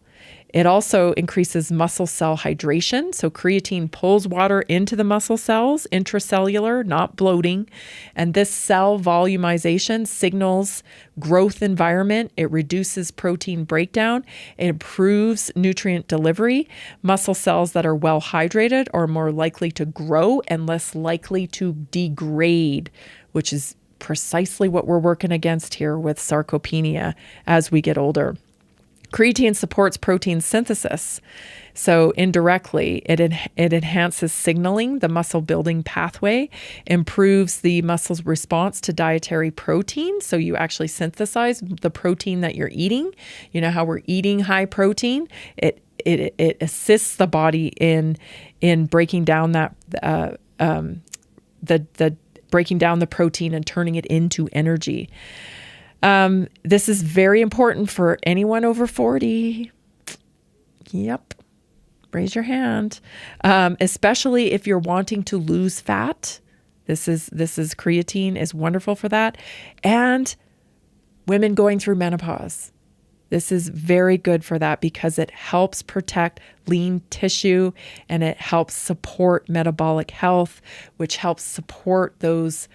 It also increases muscle cell hydration. So creatine pulls water into the muscle cells, intracellular, not bloating. And this cell volumization signals growth environment. It reduces protein breakdown. It improves nutrient delivery. Muscle cells that are well hydrated are more likely to grow and less likely to degrade, which is precisely what we're working against here with sarcopenia as we get older. Creatine supports protein synthesis. So indirectly, it enhances signaling, the muscle building pathway, improves the muscle's response to dietary protein. So you actually synthesize the protein that you're eating. You know how we're eating high protein? It assists the body in breaking down that breaking down the protein and turning it into energy. This is very important for anyone over 40. Yep. Raise your hand. Especially if you're wanting to lose fat. This is creatine is wonderful for that. And women going through menopause. This is very good for that because it helps protect lean tissue and it helps support metabolic health, which helps support those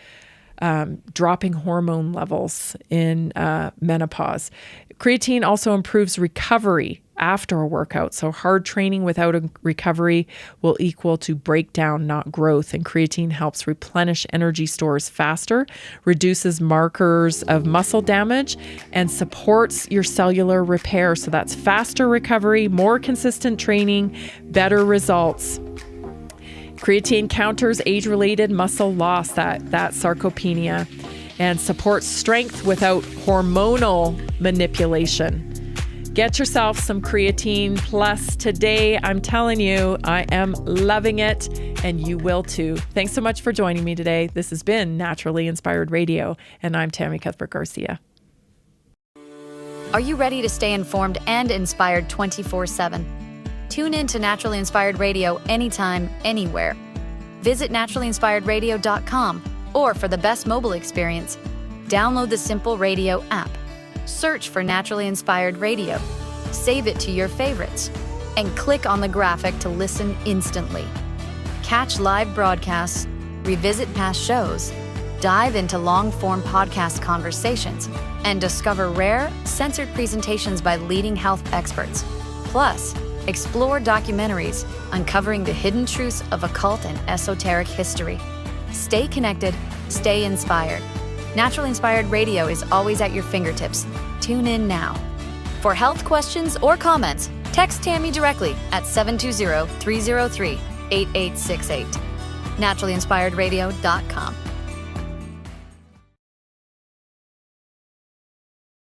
dropping hormone levels in menopause. Creatine also improves recovery after a workout. So hard training without a recovery will equal to breakdown, not growth. And creatine helps replenish energy stores faster, reduces markers of muscle damage, and supports your cellular repair. So that's faster recovery, more consistent training, better results. Creatine counters age-related muscle loss, that sarcopenia, and supports strength without hormonal manipulation. Get yourself some creatine plus today. I'm telling you, I am loving it, and you will too. Thanks so much for joining me today. This has been Naturally Inspired Radio, and I'm Tammy Cuthbert-Garcia. Are you ready to stay informed and inspired 24/7? Tune in to Naturally Inspired Radio anytime, anywhere. Visit naturallyinspiredradio.com, or for the best mobile experience, download the Simple Radio app. Search for Naturally Inspired Radio, save it to your favorites, and click on the graphic to listen instantly. Catch live broadcasts, revisit past shows, dive into long-form podcast conversations, and discover rare, censored presentations by leading health experts. Plus, explore documentaries uncovering the hidden truths of occult and esoteric history. Stay connected, stay inspired. Naturally Inspired Radio is always at your fingertips. Tune in now. For health questions or comments, text Tammy directly at 720-303-8868. NaturallyInspiredRadio.com.